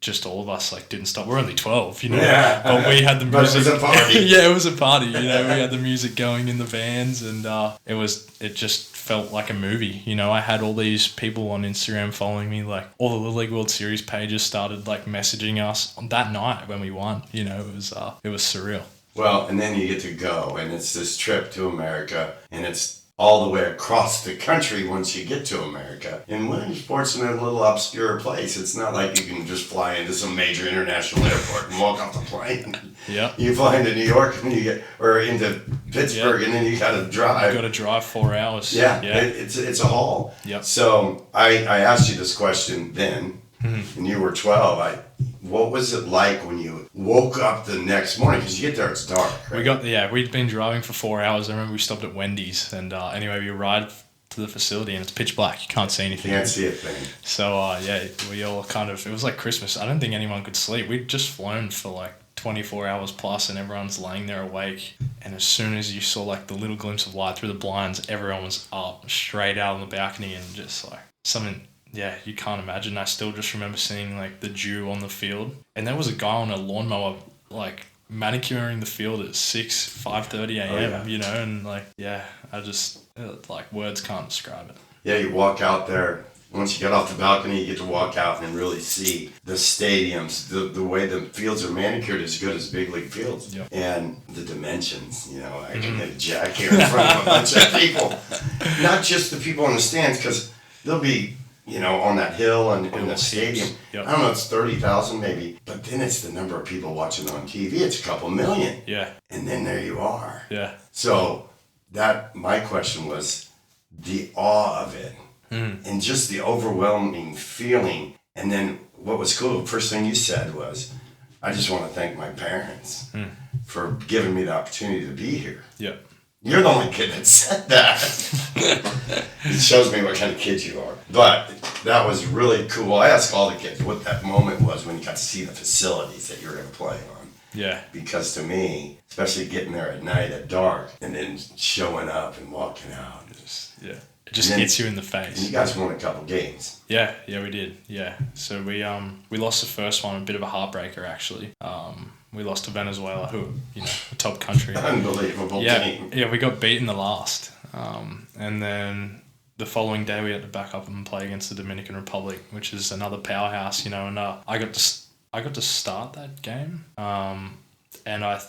just all of us didn't stop. We're only 12, you know. Yeah. But we had the music. But it was a party. Yeah, it was a party. You know, we had the music going in the vans, and it just felt like a movie. You know, I had all these people on Instagram following me. All the Little League World Series pages started messaging us on that night when we won. You know, it was surreal. Well, and then you get to go, and it's this trip to America, and it's all the way across the country once you get to America. And Williamsport's in a little obscure place. It's not like you can just fly into some major international airport and walk off the plane. Yeah. You fly into New York and or into Pittsburgh, and then you got to drive. You got to drive 4 hours. Yeah. It's a haul. Yep. So I asked you this question then, and you were 12. What was it like when you woke up the next morning? Because you get there, it's dark, right? We'd been driving for 4 hours. I remember we stopped at Wendy's, and anyway, we arrived to the facility, and it's pitch black. You can't see anything. Can't see a thing. So, we all it was like Christmas. I don't think anyone could sleep. We'd just flown for 24 hours plus, and everyone's laying there awake. And as soon as you saw the little glimpse of light through the blinds, everyone was up straight out on the balcony, and just something... Yeah, you can't imagine. I still just remember seeing the dew on the field, and there was a guy on a lawnmower manicuring the field at 5:30 a.m. You know, and I just words can't describe it. Yeah, you walk out there. Once you get off the balcony, you get to walk out and really see the stadiums. The way the fields are manicured is good as big league fields. Yep. And the dimensions, you know, I can get Jack here in front of a bunch of people. Not just the people in the stands, because they'll be, you know, on that hill and in the stadium. Yep. I don't know, it's 30,000 maybe. But then it's the number of people watching on TV. It's a couple million. Yeah. And then there you are. Yeah. So my question was the awe of it. And just the overwhelming feeling. And then what was cool, the first thing you said was, I just want to thank my parents for giving me the opportunity to be here. Yeah. You're the only kid that said that. It shows me what kind of kid you are. But that was really cool. I asked all the kids what that moment was when you got to see the facilities that you were going to play on. Yeah. Because to me, especially getting there at night at dark and then showing up and walking out. It just hits you in the face. And you guys won a couple games. Yeah, we did. Yeah. So we lost the first one, a bit of a heartbreaker actually. We lost to Venezuela, who, you know, a top country. Unbelievable team. Yeah, we got beat in the last. And then the following day we had to back up and play against the Dominican Republic, which is another powerhouse, you know, and I got to start that game. And I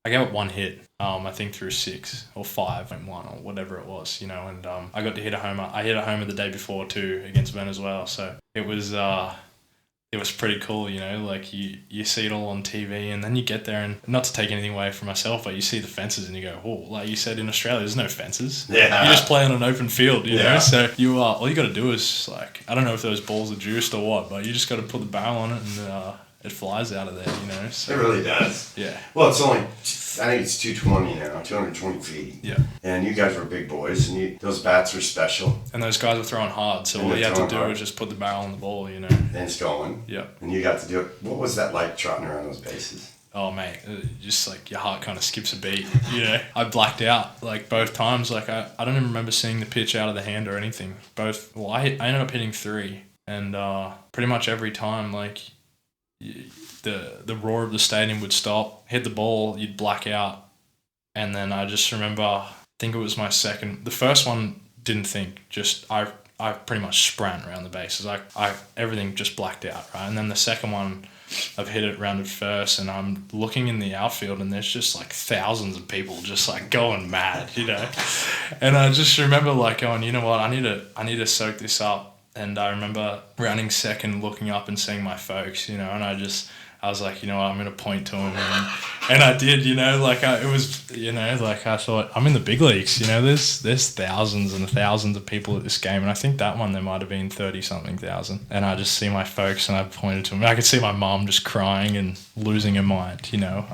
gave up one hit, I think through 6 or 5 and 1 or whatever it was, you know, and I got to hit a homer. I hit a homer the day before too against Venezuela, so it was pretty cool, you know, you see it all on TV, and then you get there, and not to take anything away from myself, but you see the fences and you go, oh, like you said, in Australia there's no fences. Yeah. You just play on an open field, you know, so you all you got to do is I don't know if those balls are juiced or what, but you just got to put the barrel on it and it flies out of there, you know. So, it really does. Yeah. Well, it's only think it's 220 now, 220 feet. Yeah. And you guys were big boys, and those bats are special. And those guys were throwing hard, so all you had to do was just put the barrel on the ball, you know. And it's going. Yeah. And you got to do it. What was that like trotting around those bases? Oh, mate, just like your heart kind of skips a beat, you know. I blacked out like both times. Like I don't even remember seeing the pitch out of the hand or anything. I ended up hitting 3, and pretty much every time, like the roar of the stadium would stop, hit the ball, you'd black out, and then I just remember, I think it was my second. The first one didn't think, just I pretty much sprang around the bases. Everything just blacked out, right? And then the second one, I've hit it rounded first, and I'm looking in the outfield, and there's just like thousands of people just like going mad, you know. And I just remember like going, you know what, I need to soak this up. And I remember rounding second, looking up and seeing my folks, you know, and I was like, you know what, I'm going to point to him. And I did, you know, like I thought, I'm in the big leagues, you know, there's thousands and thousands of people at this game. And I think that one, there might have been 30-something thousand. And I just see my folks and I pointed to them. I could see my mom just crying and losing her mind, you know.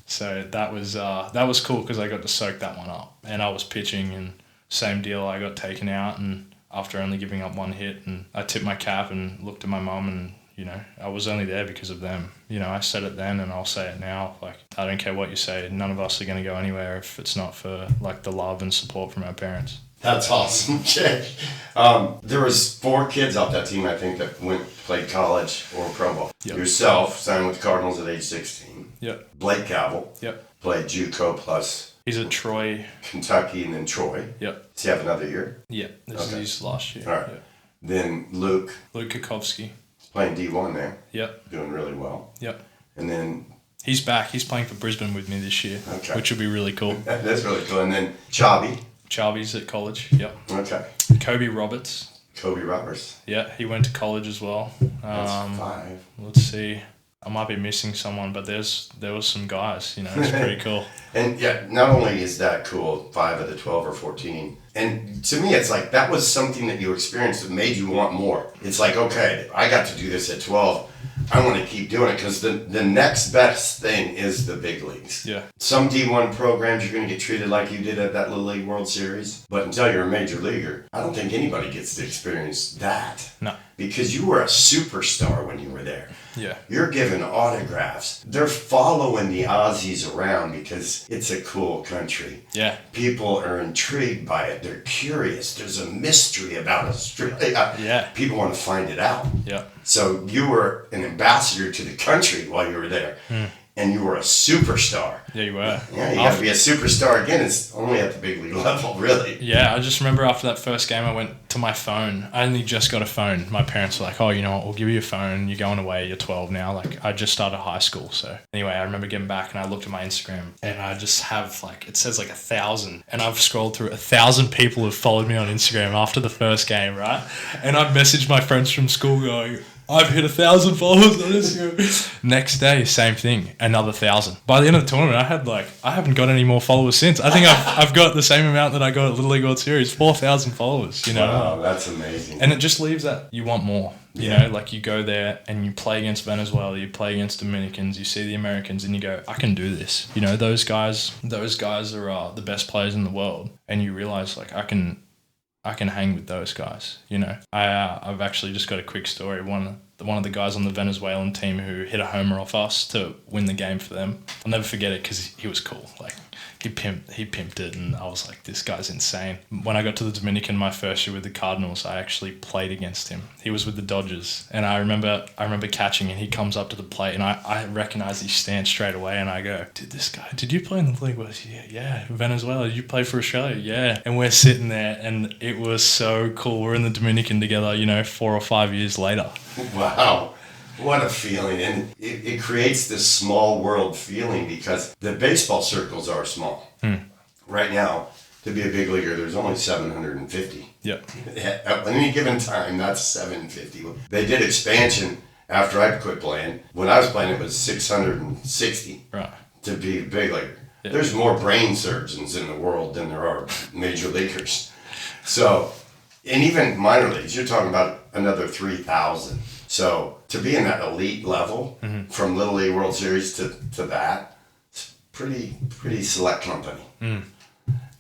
So that was cool because I got to soak that one up. And I was pitching, and same deal, I got taken out, and after only giving up 1 hit, and I tipped my cap and looked at my mom, and you know, I was only there because of them. You know, I said it then and I'll say it now. Like, I don't care what you say. None of us are going to go anywhere if it's not for, like, the love and support from our parents. That's awesome, Jay. There was 4 kids off that team, I think, that played college or pro ball. Yep. Yourself signed with the Cardinals at age 16. Yep. Blake Cavill. Yep. Played JUCO plus. He's at Troy. Kentucky and then Troy. Yep. Does he have another year? Yeah. This is his last year. All right. Yep. Then Luke. Luke Kukovsky. Playing D1 there. Yep. Doing really well. Yep. And then... He's back. He's playing for Brisbane with me this year, which will be really cool. That's really cool. And then Chavi. Chavi's at college. Yep. Okay. Kobe Roberts. Yeah, he went to college as well. That's 5. Let's see. I might be missing someone, but there was some guys, you know, it's pretty cool. And yeah, not only is that cool, 5 of the 12 or 14, and to me it's like that was something that you experienced that made you want more. It's like, okay, I got to do this at 12. I want to keep doing it because the next best thing is the big leagues. Yeah. Some D1 programs, you're going to get treated like you did at that Little League World Series. But until you're a major leaguer, I don't think anybody gets to experience that. No. Because you were a superstar when you were there. Yeah. You're giving autographs. They're following the Aussies around because it's a cool country. Yeah. People are intrigued by it. They're curious. There's a mystery about Australia. Yeah. People want to find it out. Yeah. So you were an ambassador to the country while you were there. And you were a superstar. Yeah, you were. Yeah, you got to be a superstar again. It's only at the big league level, really. Yeah, I just remember after that first game, I went to my phone. I only just got a phone. My parents were like, oh, you know what, we'll give you a phone. You're going away. You're 12 now. Like, I just started high school. So anyway, I remember getting back and I looked at my Instagram and I just have like, it says like 1,000. And I've scrolled through 1,000 people have followed me on Instagram after the first game, right? And I've messaged my friends from school going, I've hit 1,000 followers on Instagram. Next day, same thing, another 1,000. By the end of the tournament, I haven't got any more followers since. I think I've got the same amount that I got at Little League World Series, 4,000 followers. You know, wow, that's amazing. And it just leaves that you want more. You know, like you go there and you play against Venezuela, you play against Dominicans, you see the Americans, and you go, I can do this. You know, those guys are the best players in the world, and you realize like I can hang with those guys, you know. I've actually just got a quick story. One of the guys on the Venezuelan team who hit a homer off us to win the game for them. I'll never forget it because he was cool. Like he pimped it, and I was like, this guy's insane. When I got to the Dominican my first year with the Cardinals, I actually played against him. He was with the Dodgers, and I remember catching, and he comes up to the plate, and I recognize his stance straight away, and I go, did you play in the league? Well, yeah, Venezuela. Did you play for Australia? Yeah. And we're sitting there, and it was so cool. We're in the Dominican together, you know, 4 or 5 years later. Wow. What a feeling. And it creates this small world feeling because the baseball circles are small. Right now, to be a big leaguer, there's only 750. Yep. At any given time, that's 750. They did expansion after I quit playing. When I was playing, it was 660. Right. To be a big leaguer. Yep. There's more brain surgeons in the world than there are major leaguers. So, and even minor leagues, you're talking about another 3,000. So to be in that elite level from Little League World Series to that, pretty select company. And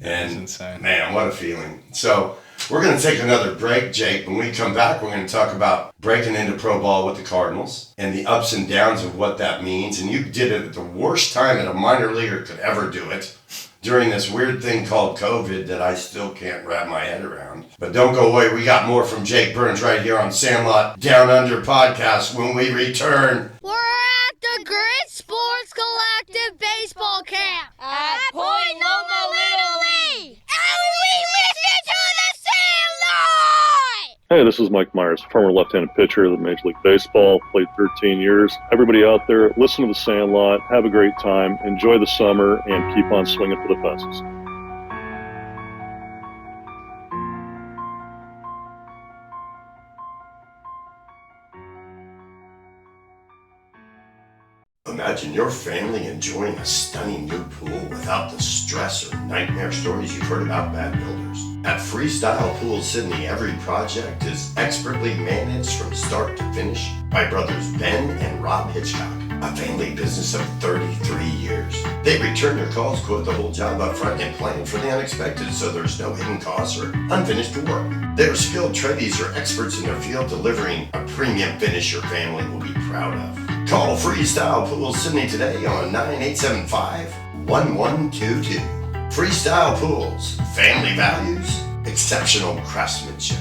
insane. Man, what a feeling. So we're going to take another break, Jake. When we come back, we're going to talk about breaking into pro ball with the Cardinals and the ups and downs of what that means. And you did it at the worst time that a minor leaguer could ever do it, during this weird thing called COVID that I still can't wrap my head around. But don't go away. We got more from Jake Burns right here on Sandlot Downunder Podcast when we return. We're at the Grit Sports Collective Baseball Camp at Point Loma Little League. And we listen to the Sandlot! Hey, this is Mike Myers, former left-handed pitcher of the Major League Baseball, played 13 years. Everybody out there, listen to the Sandlot, have a great time, enjoy the summer, and keep on swinging for the fences. Imagine your family enjoying a stunning new pool without the stress or nightmare stories you've heard about bad builders. At Freestyle Pools Sydney, every project is expertly managed from start to finish by brothers Ben and Rob Hitchcock, a family business of 33 years. They return your calls, quote the whole job up front, and plan for the unexpected so there's no hidden costs or unfinished work. Their skilled tradies are experts in their field, delivering a premium finish your family will be proud of. Call Freestyle Pools Sydney today on 9875-1122. Freestyle Pools, family values, exceptional craftsmanship.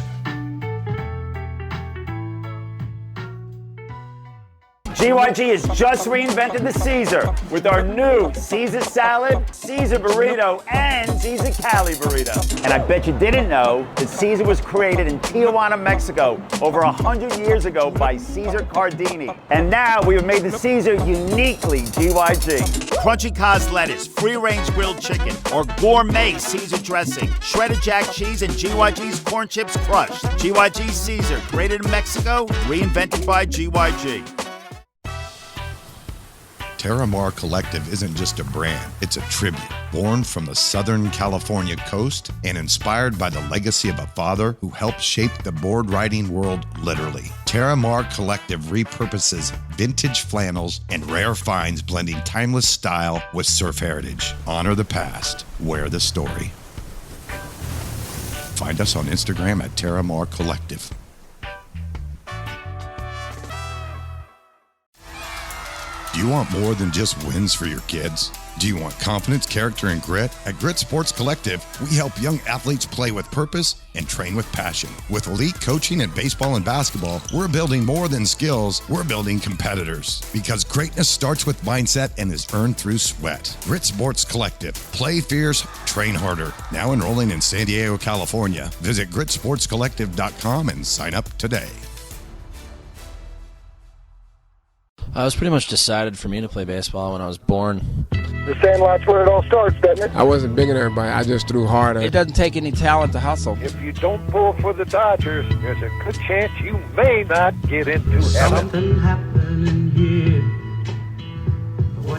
GYG has just reinvented the Caesar with our new Caesar salad, Caesar burrito, and Caesar Cali burrito. And I bet you didn't know that Caesar was created in Tijuana, Mexico over 100 years ago by Caesar Cardini. And now we have made the Caesar uniquely GYG. Crunchy cos lettuce, free-range grilled chicken, or gourmet Caesar dressing, shredded jack cheese, and GYG's corn chips crushed. GYG Caesar, created in Mexico, reinvented by GYG. Terramar Collective isn't just a brand, it's a tribute. Born from the Southern California coast and inspired by the legacy of a father who helped shape the board riding world literally. Terramar Collective repurposes vintage flannels and rare finds, blending timeless style with surf heritage. Honor the past, wear the story. Find us on Instagram at Terramar Collective. Do you want more than just wins for your kids? Do you want confidence, character, and grit? At Grit Sports Collective, we help young athletes play with purpose and train with passion. With elite coaching in baseball and basketball, we're building more than skills, we're building competitors. Because greatness starts with mindset and is earned through sweat. Grit Sports Collective. Play fierce, train harder. Now enrolling in San Diego, California. Visit gritsportscollective.com and sign up today. It was pretty much decided for me to play baseball when I was born. The Sandlot's where it all starts, doesn't it? I wasn't bigger than everybody. I just threw harder. It doesn't take any talent to hustle. If you don't pull for the Dodgers, there's a good chance you may not get into heaven. Something happening here.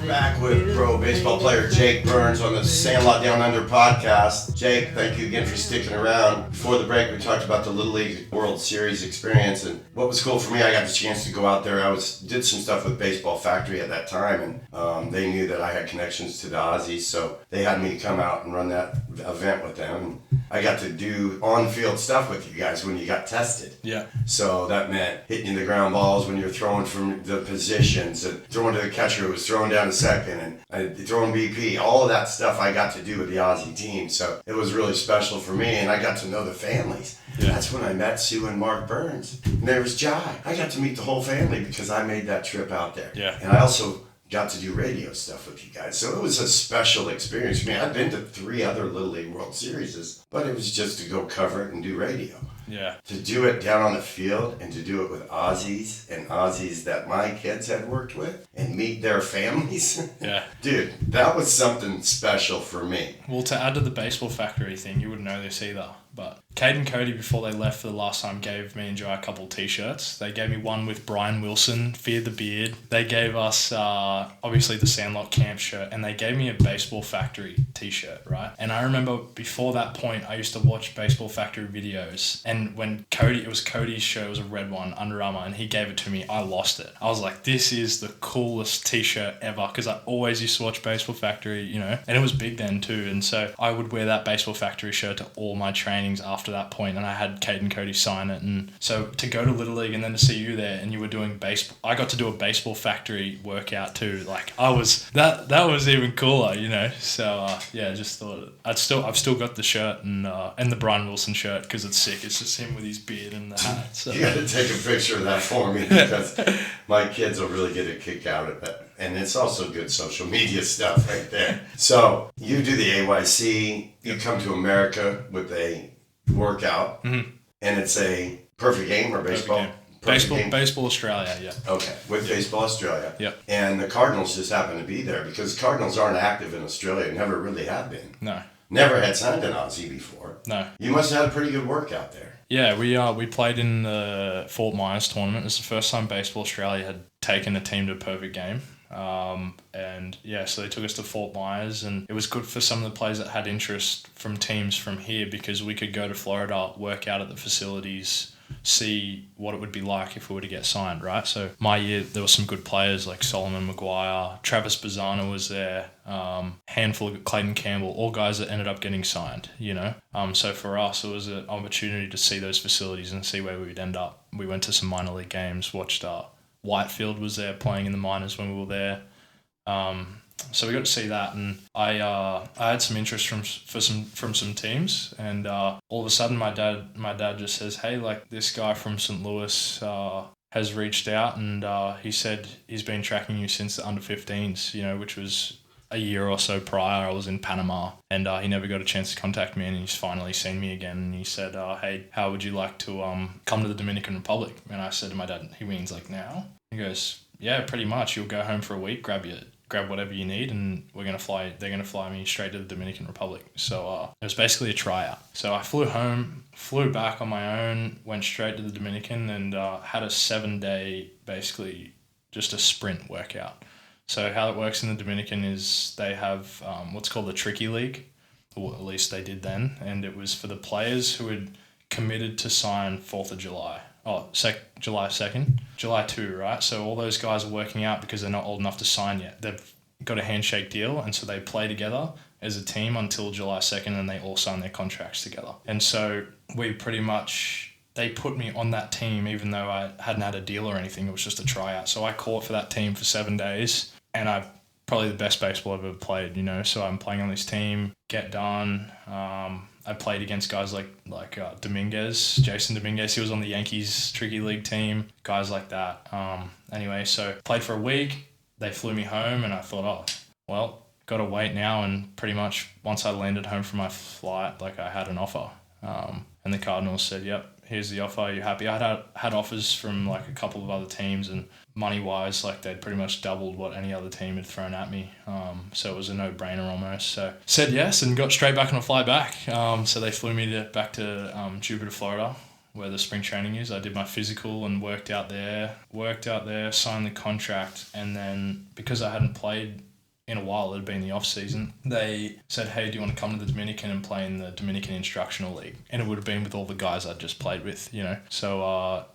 Back with pro baseball player Jake Burns on the Sandlot Downunder Podcast. Jake, thank you again for sticking around. Before the break, we talked about the Little League World Series experience, and what was cool for me, I got the chance to go out there. Did some stuff with Baseball Factory at that time, and they knew that I had connections to the Aussies, so they had me come out and run that event with them. I got to do on-field stuff with you guys when you got tested. Yeah. So that meant hitting the ground balls when you're throwing from the positions, and throwing to the catcher who was throwing down to second, and throwing BP. All of that stuff I got to do with the Aussie team. So it was really special for me, and I got to know the families. Yeah. That's when I met Sue and Mark Burns. And there was Jai. I got to meet the whole family because I made that trip out there. Yeah. And I also got to do radio stuff with you guys. So it was a special experience for me. I've been to 3 other Little League World Series, but it was just to go cover it and do radio. Yeah. To do it down on the field and to do it with Aussies and Aussies that my kids had worked with and meet their families. Yeah. Dude, that was something special for me. Well, to add to the Baseball Factory thing, you wouldn't know this either, but Cade and Cody, before they left for the last time, gave me and Joe a couple t-shirts. They gave me one with Brian Wilson, Fear the Beard. They gave us, obviously, the Sandlot Camp shirt, and they gave me a Baseball Factory t-shirt, right? And I remember before that point, I used to watch Baseball Factory videos, and And when it was Cody's shirt, it was a red one, Under Armour, and he gave it to me. I lost it. I was like, this is the coolest t-shirt ever, because I always used to watch Baseball Factory, and it was big then too. And so I would wear that Baseball Factory shirt to all my trainings after that point, and I had Kate and Cody sign it. And so to go to Little League and then to see you there, and you were doing baseball, I got to do a Baseball Factory workout too. Like that was even cooler, So just thought I've still got the shirt and the Brian Wilson shirt because it's sick. It's just him with his beard and the hat. So. You got to take a picture of that for me because my kids will really get a kick out of it. And it's also good social media stuff right there. So you do the AYC, you come to America with a workout, and it's a perfect game or baseball? Baseball Australia, yeah. Okay, with Baseball Australia. Yep. And the Cardinals just happen to be there because Cardinals aren't active in Australia, never really have been. No. Never had signed an Aussie before. No. You must have had a pretty good workout there. Yeah, we played in the Fort Myers tournament. It's the first time Baseball Australia had taken a team to a perfect game. So they took us to Fort Myers, and it was good for some of the players that had interest from teams from here because we could go to Florida, work out at the facilities, see what it would be like if we were to get signed, right? So my year, there were some good players like Solomon Maguire, Travis Bazzana was there, handful of Clayton Campbell, all guys that ended up getting signed, So for us, it was an opportunity to see those facilities and see where we would end up. We went to some minor league games, watched Whitefield was there playing in the minors when we were there. So we got to see that, and I had some interest from some teams, and all of a sudden my dad just says, hey, like this guy from St. Louis has reached out, and he said he's been tracking you since the under-15s, which was a year or so prior. I was in Panama, and he never got a chance to contact me, and he's finally seen me again, and he said, hey, how would you like to come to the Dominican Republic? And I said to my dad, he means like now? He goes, yeah, pretty much. You'll go home for a week, grab whatever you need, and they're going to fly me straight to the Dominican Republic. So it was basically a tryout. So I flew home, flew back on my own, went straight to the Dominican, and had a 7-day, basically just a sprint workout. So how it works in the Dominican is they have what's called the Tricky League, or at least they did then, and it was for the players who had committed to sign 4th of July. July 2nd, July 2, right? So all those guys are working out because they're not old enough to sign yet. They've got a handshake deal, and so they play together as a team until July 2nd, and they all sign their contracts together. And so they put me on that team even though I hadn't had a deal or anything. It was just a tryout. So I caught for that team for 7 days, and I probably the best baseball I've ever played, So I'm playing on this team, get done. I played against guys like Jason Dominguez. He was on the Yankees Tricky League team, guys like that. Anyway, so played for a week. They flew me home, and I thought, got to wait now. And pretty much once I landed home from my flight, I had an offer. And the Cardinals said, yep, here's the offer. Are you happy? I had offers from a couple of other teams, and money-wise, they'd pretty much doubled what any other team had thrown at me. So it was a no-brainer almost. So said yes and got straight back on a flight back. So they flew me back to Jupiter, Florida, where the spring training is. I did my physical and worked out there, signed the contract, and then because I hadn't played in a while, it had been the off season, they said, hey, do you want to come to the Dominican and play in the Dominican Instructional League? And it would have been with all the guys I'd just played with, So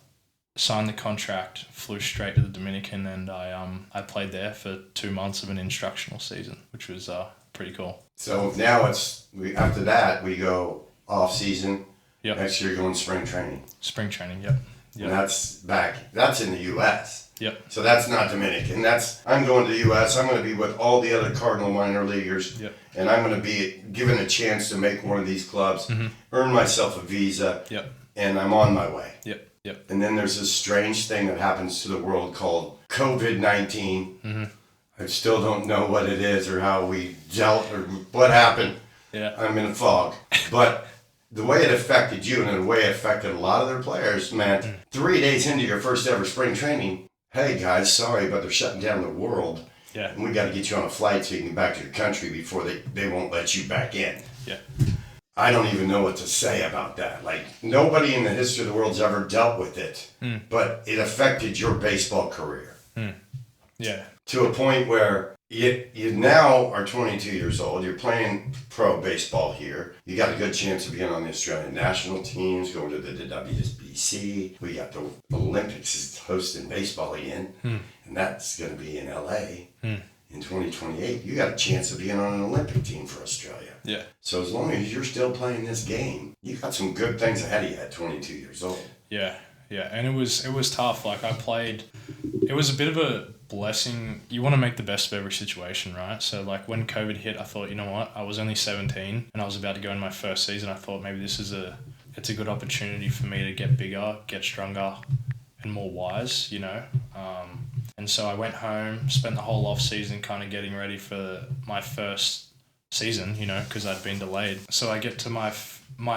signed the contract, flew straight to the Dominican, and I played there for 2 months of an instructional season, which was pretty cool. So now after that, we go off season. Yep. Next year, going spring training. Spring training, yep. And that's in the U.S. Yep. So that's not Dominican. I'm going to the U.S. I'm going to be with all the other Cardinal minor leaguers. Yep. And I'm going to be given a chance to make one of these clubs, earn myself a visa, and I'm on my way. Yep. And then there's this strange thing that happens to the world called COVID-19. I still don't know what it is or how we dealt or what happened. Yeah. I'm in a fog. But the way it affected you and the way it affected a lot of their players meant 3 days into your first ever spring training, hey guys, sorry, but they're shutting down the world. Yeah. And we got to get you on a flight so you can get back to your country before they won't let you back in. Yeah. I don't even know what to say about that. Nobody in the history of the world's ever dealt with it, but it affected your baseball career. Yeah. To a point where You now are 22 years old. You're playing pro baseball here. You got a good chance of being on the Australian national teams, going to the WBC. We got the Olympics is hosting baseball again, and that's going to be in LA in 2028. You got a chance of being on an Olympic team for Australia. Yeah. So as long as you're still playing this game, you got some good things ahead of you at 22 years old. Yeah, and it was tough. Like I played, it was a bit of a blessing. You want to make the best of every situation, right? So like when COVID hit, I thought, you know what? I was only 17 and I was about to go in my first season. I thought maybe it's a good opportunity for me to get bigger, get stronger, and more wise, you know. And so I went home, spent the whole off season kind of getting ready for my first season, you know, because I'd been delayed. So I get to my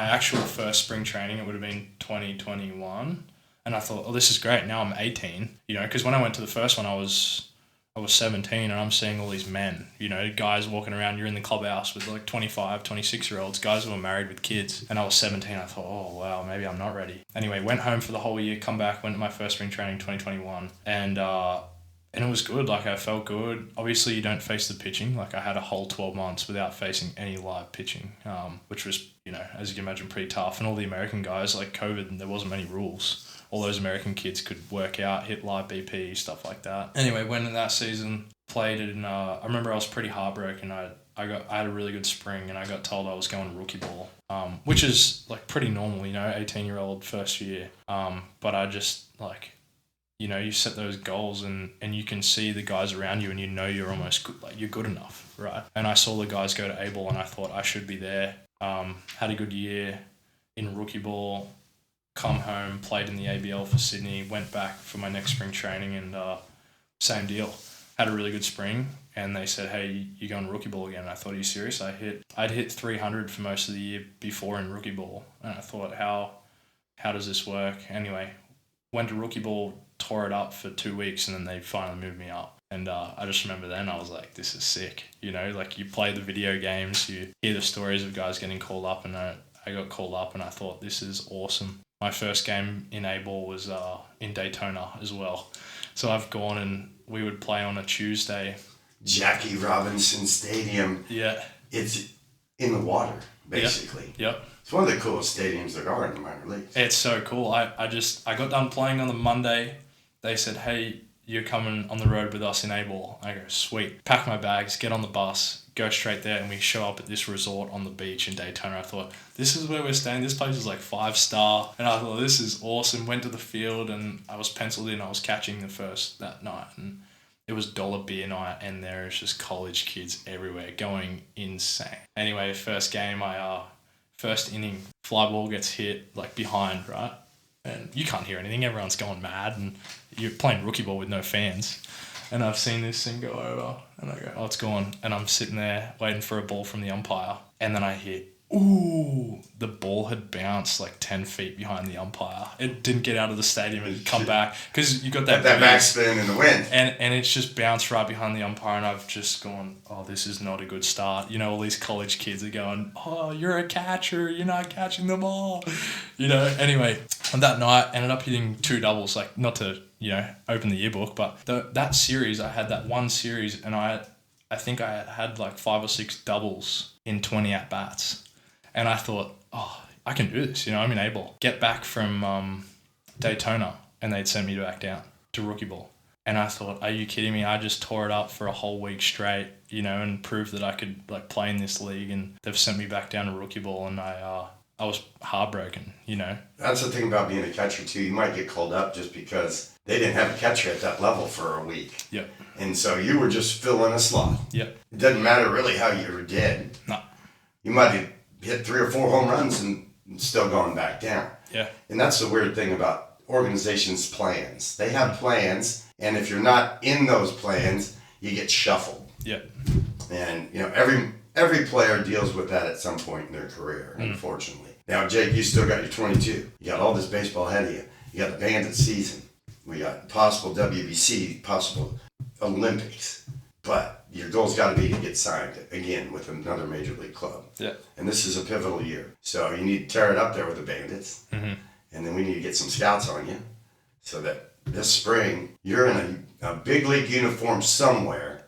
actual first spring training. It would have been 2021. And I thought, oh, this is great. Now I'm 18, you know, because when I went to the first one, I was 17 and I'm seeing all these men, you know, guys walking around. You're in the clubhouse with like 25, 26-year-olds, guys who were married with kids. And I was 17. I thought, oh, wow, maybe I'm not ready. Anyway, went home for the whole year, come back, went to my first spring training 2021. And it was good. Like I felt good. Obviously, you don't face the pitching. Like I had a whole 12 months without facing any live pitching, which was, you know, as you can imagine, pretty tough. And all the American guys, like COVID, there wasn't many rules. All those American kids could work out, hit live BP, stuff like that. Anyway, went in that season, played it, and I remember I was pretty heartbroken. I had a really good spring, and I got told I was going to rookie ball, which is like pretty normal, you know, 18-year-old first year. But I just like, you know, you set those goals and you can see the guys around you and you know you're almost good, like you're good enough, right? And I saw the guys go to A-ball and I thought I should be there. Had a good year in rookie ball. Come home, played in the ABL for Sydney, went back for my next spring training and same deal. Had a really good spring and they said, hey, you're going rookie ball again. And I thought, are you serious? I'd hit 300 for most of the year before in rookie ball. And I thought, how does this work? Anyway, went to rookie ball, tore it up for 2 weeks and then they finally moved me up. And I just remember then I was like, this is sick. You know, like you play the video games, you hear the stories of guys getting called up and I got called up and I thought, this is awesome. My first game in A-ball was in Daytona as well. So I've gone and we would play on a Tuesday. Jackie Robinson Stadium. Yeah. It's in the water, basically. Yep. It's one of the coolest stadiums there are in the minor leagues. It's so cool. I got done playing on the Monday. They said, hey, you're coming on the road with us in A-ball. I go, sweet. Pack my bags, get on the bus, go straight there, and we show up at this resort on the beach in Daytona. I thought, this is where we're staying. This place is like 5-star. And I thought, this is awesome. Went to the field, and I was penciled in. I was catching the first that night. And it was dollar beer night, and there was just college kids everywhere going insane. Anyway, first game, first inning, fly ball gets hit, like behind, right? And you can't hear anything. Everyone's going mad, and you're playing rookie ball with no fans. And I've seen this thing go over, and I go, oh, it's gone. And I'm sitting there waiting for a ball from the umpire. And then I hear, ooh, the ball had bounced like 10 feet behind the umpire. It didn't get out of the stadium and come back. Because you got that backspin in the wind. And it's just bounced right behind the umpire. And I've just gone, oh, this is not a good start. You know, all these college kids are going, oh, you're a catcher. You're not catching the ball. You know, anyway, and that night ended up hitting 2 doubles. Like, not to, you know, open the yearbook, but that series, I had that one series and I think I had like 5 or 6 doubles in 20 at-bats. And I thought, oh, I can do this. You know, I'm in A-ball. Get back from Daytona, and they'd send me back down to rookie ball. And I thought, are you kidding me? I just tore it up for a whole week straight, you know, and proved that I could like play in this league. And they've sent me back down to rookie ball, and I was heartbroken, you know. That's the thing about being a catcher too. You might get called up just because they didn't have a catcher at that level for a week. Yep. And so you were just filling a slot. Yep. It doesn't matter really how you did. No. You might have hit 3 or 4 home runs and still going back down. Yeah. And that's the weird thing about organizations' plans. They have plans, and if you're not in those plans, you get shuffled. Yeah. And you know, every player deals with that at some point in their career, unfortunately. Now, Jake, you still got your 22. You got all this baseball ahead of you. You got the Bandit season. We got possible WBC, possible Olympics. But your goal's got to be to get signed again with another major league club. Yeah. And this is a pivotal year. So you need to tear it up there with the Bandits. Mm-hmm. And then we need to get some scouts on you so that this spring you're in a big league uniform somewhere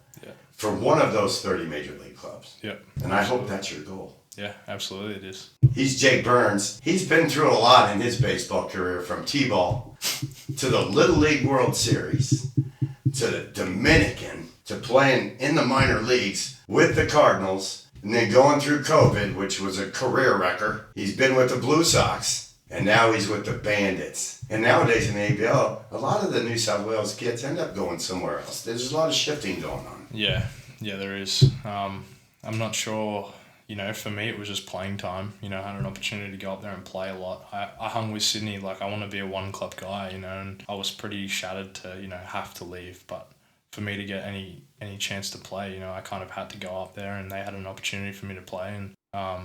for one of those 30 major league clubs. Yep. And I hope that's your goal. Yeah, absolutely it is. He's Jake Burns. He's been through a lot in his baseball career, from T-ball to the Little League World Series to the Dominican to playing in the minor leagues with the Cardinals, and then going through COVID, which was a career wrecker. He's been with the Blue Sox, and now he's with the Bandits. And nowadays in the ABL, a lot of the New South Wales kids end up going somewhere else. There's a lot of shifting going on. Yeah, there is. I'm not sure, for me it was just playing time. I had an opportunity to go up there and play a lot. I hung with Sydney, like I want to be a one-club guy, and I was pretty shattered to, have to leave. But for me to get any chance to play, I kind of had to go up there, and they had an opportunity for me to play. And I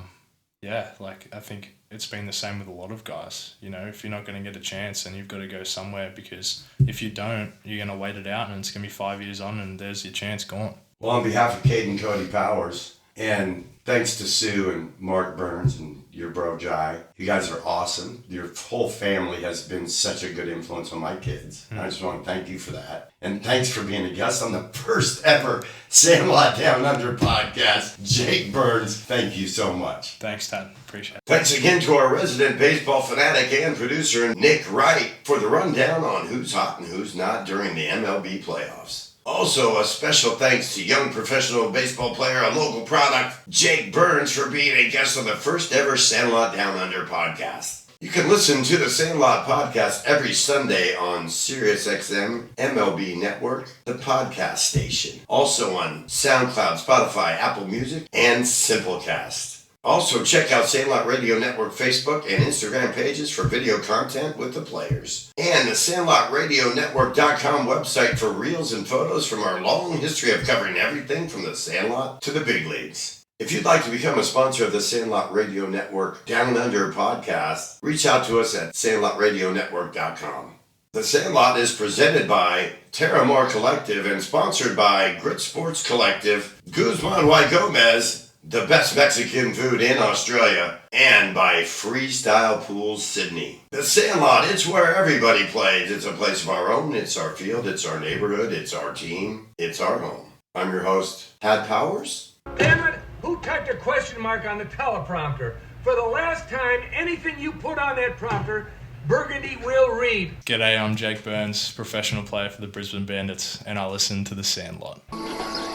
think it's been the same with a lot of guys. If you're not going to get a chance, then you've got to go somewhere, because if you don't, you're going to wait it out, and it's going to be 5 years on, and there's your chance gone. Well, on behalf of Cade and Cody Powers, and thanks to Sue and Mark Burns and your bro Jai, you guys are awesome. Your whole family has been such a good influence on my kids. I just want to thank you for that. And thanks for being a guest on the first ever Sandlot Downunder Podcast. Jake Burns, thank you so much. Thanks, Tad. Appreciate it. Thanks again to our resident baseball fanatic and producer, Nick Wright, for the rundown on who's hot and who's not during the MLB playoffs. Also, a special thanks to young professional baseball player and local product, Jake Burns, for being a guest on the first ever Sandlot Downunder Podcast. You can listen to the Sandlot Podcast every Sunday on SiriusXM, MLB Network, the podcast station. Also on SoundCloud, Spotify, Apple Music, and Simplecast. Also, check out Sandlot Radio Network Facebook and Instagram pages for video content with the players. And the SandlotRadioNetwork.com website for reels and photos from our long history of covering everything from the Sandlot to the big leagues. If you'd like to become a sponsor of the Sandlot Radio Network Down Under Podcast, reach out to us at SandlotRadioNetwork.com. The Sandlot is presented by Terramar Collective and sponsored by Grit Sports Collective, Guzman Y. Gomez, the best Mexican food in Australia, and by Freestyle Pools Sydney. The Sandlot, it's where everybody plays. It's a place of our own. It's our field. It's our neighborhood. It's our team. It's our home. I'm your host, Tad Powers. Damn it! Who typed a question mark on the teleprompter? For the last time, anything you put on that prompter, Burgundy will read. G'day, I'm Jake Burns, professional player for the Brisbane Bandits, and I listen to the Sandlot.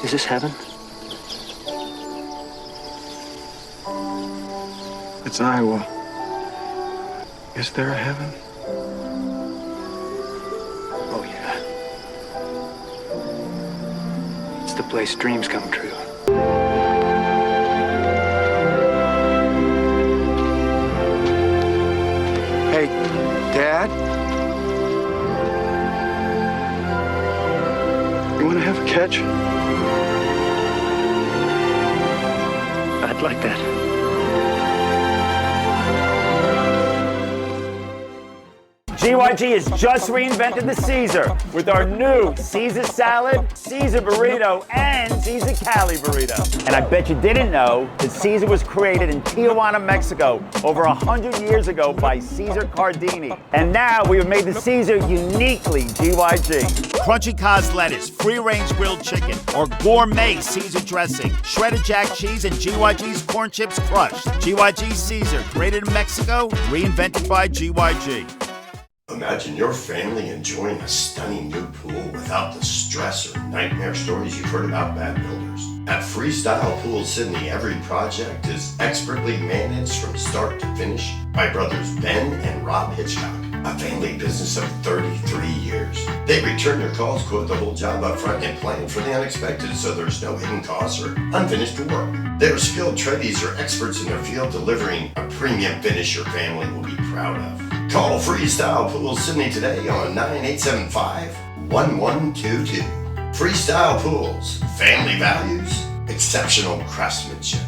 Is this heaven? It's Iowa. Is there a heaven? Oh, yeah. It's the place dreams come true. Hey, Dad? You want to have a catch? I'd like that. GYG has just reinvented the Caesar with our new Caesar salad, Caesar burrito, and Caesar Cali burrito. And I bet you didn't know that Caesar was created in Tijuana, Mexico over 100 years ago by Caesar Cardini. And now we have made the Caesar uniquely GYG. Crunchy Cos lettuce, free-range grilled chicken, or gourmet Caesar dressing, shredded jack cheese, and GYG's corn chips crushed. GYG Caesar, created in Mexico, reinvented by GYG. Imagine your family enjoying a stunning new pool without the stress or nightmare stories you've heard about bad builders. At Freestyle Pools Sydney, every project is expertly managed from start to finish by brothers Ben and Rob Hitchcock, a family business of 33 years. They return your calls, quote the whole job up front, and plan for the unexpected so there's no hidden costs or unfinished work. Their skilled tradies are experts in their field, delivering a premium finish your family will be proud of. Call Freestyle Pools Sydney today on 9875-1122. Freestyle Pools, family values, exceptional craftsmanship.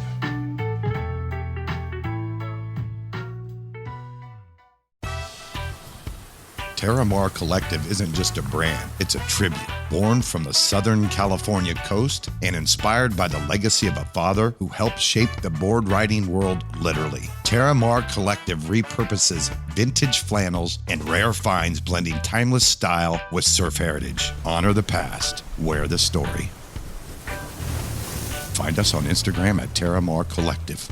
Terramar Collective isn't just a brand, it's a tribute. Born from the Southern California coast and inspired by the legacy of a father who helped shape the board riding world literally. Terramar Collective repurposes vintage flannels and rare finds, blending timeless style with surf heritage. Honor the past, wear the story. Find us on Instagram at Terramar Collective.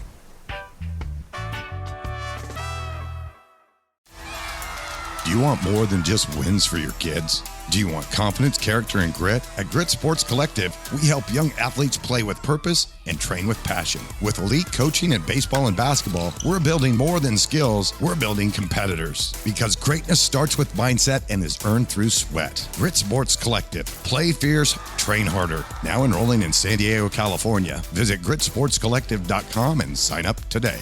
Do you want more than just wins for your kids? Do you want confidence, character, and grit? At Grit Sports Collective, we help young athletes play with purpose and train with passion. With elite coaching in baseball and basketball, we're building more than skills, we're building competitors. Because greatness starts with mindset and is earned through sweat. Grit Sports Collective. Play fierce, train harder. Now enrolling in San Diego, California. Visit gritsportscollective.com and sign up today.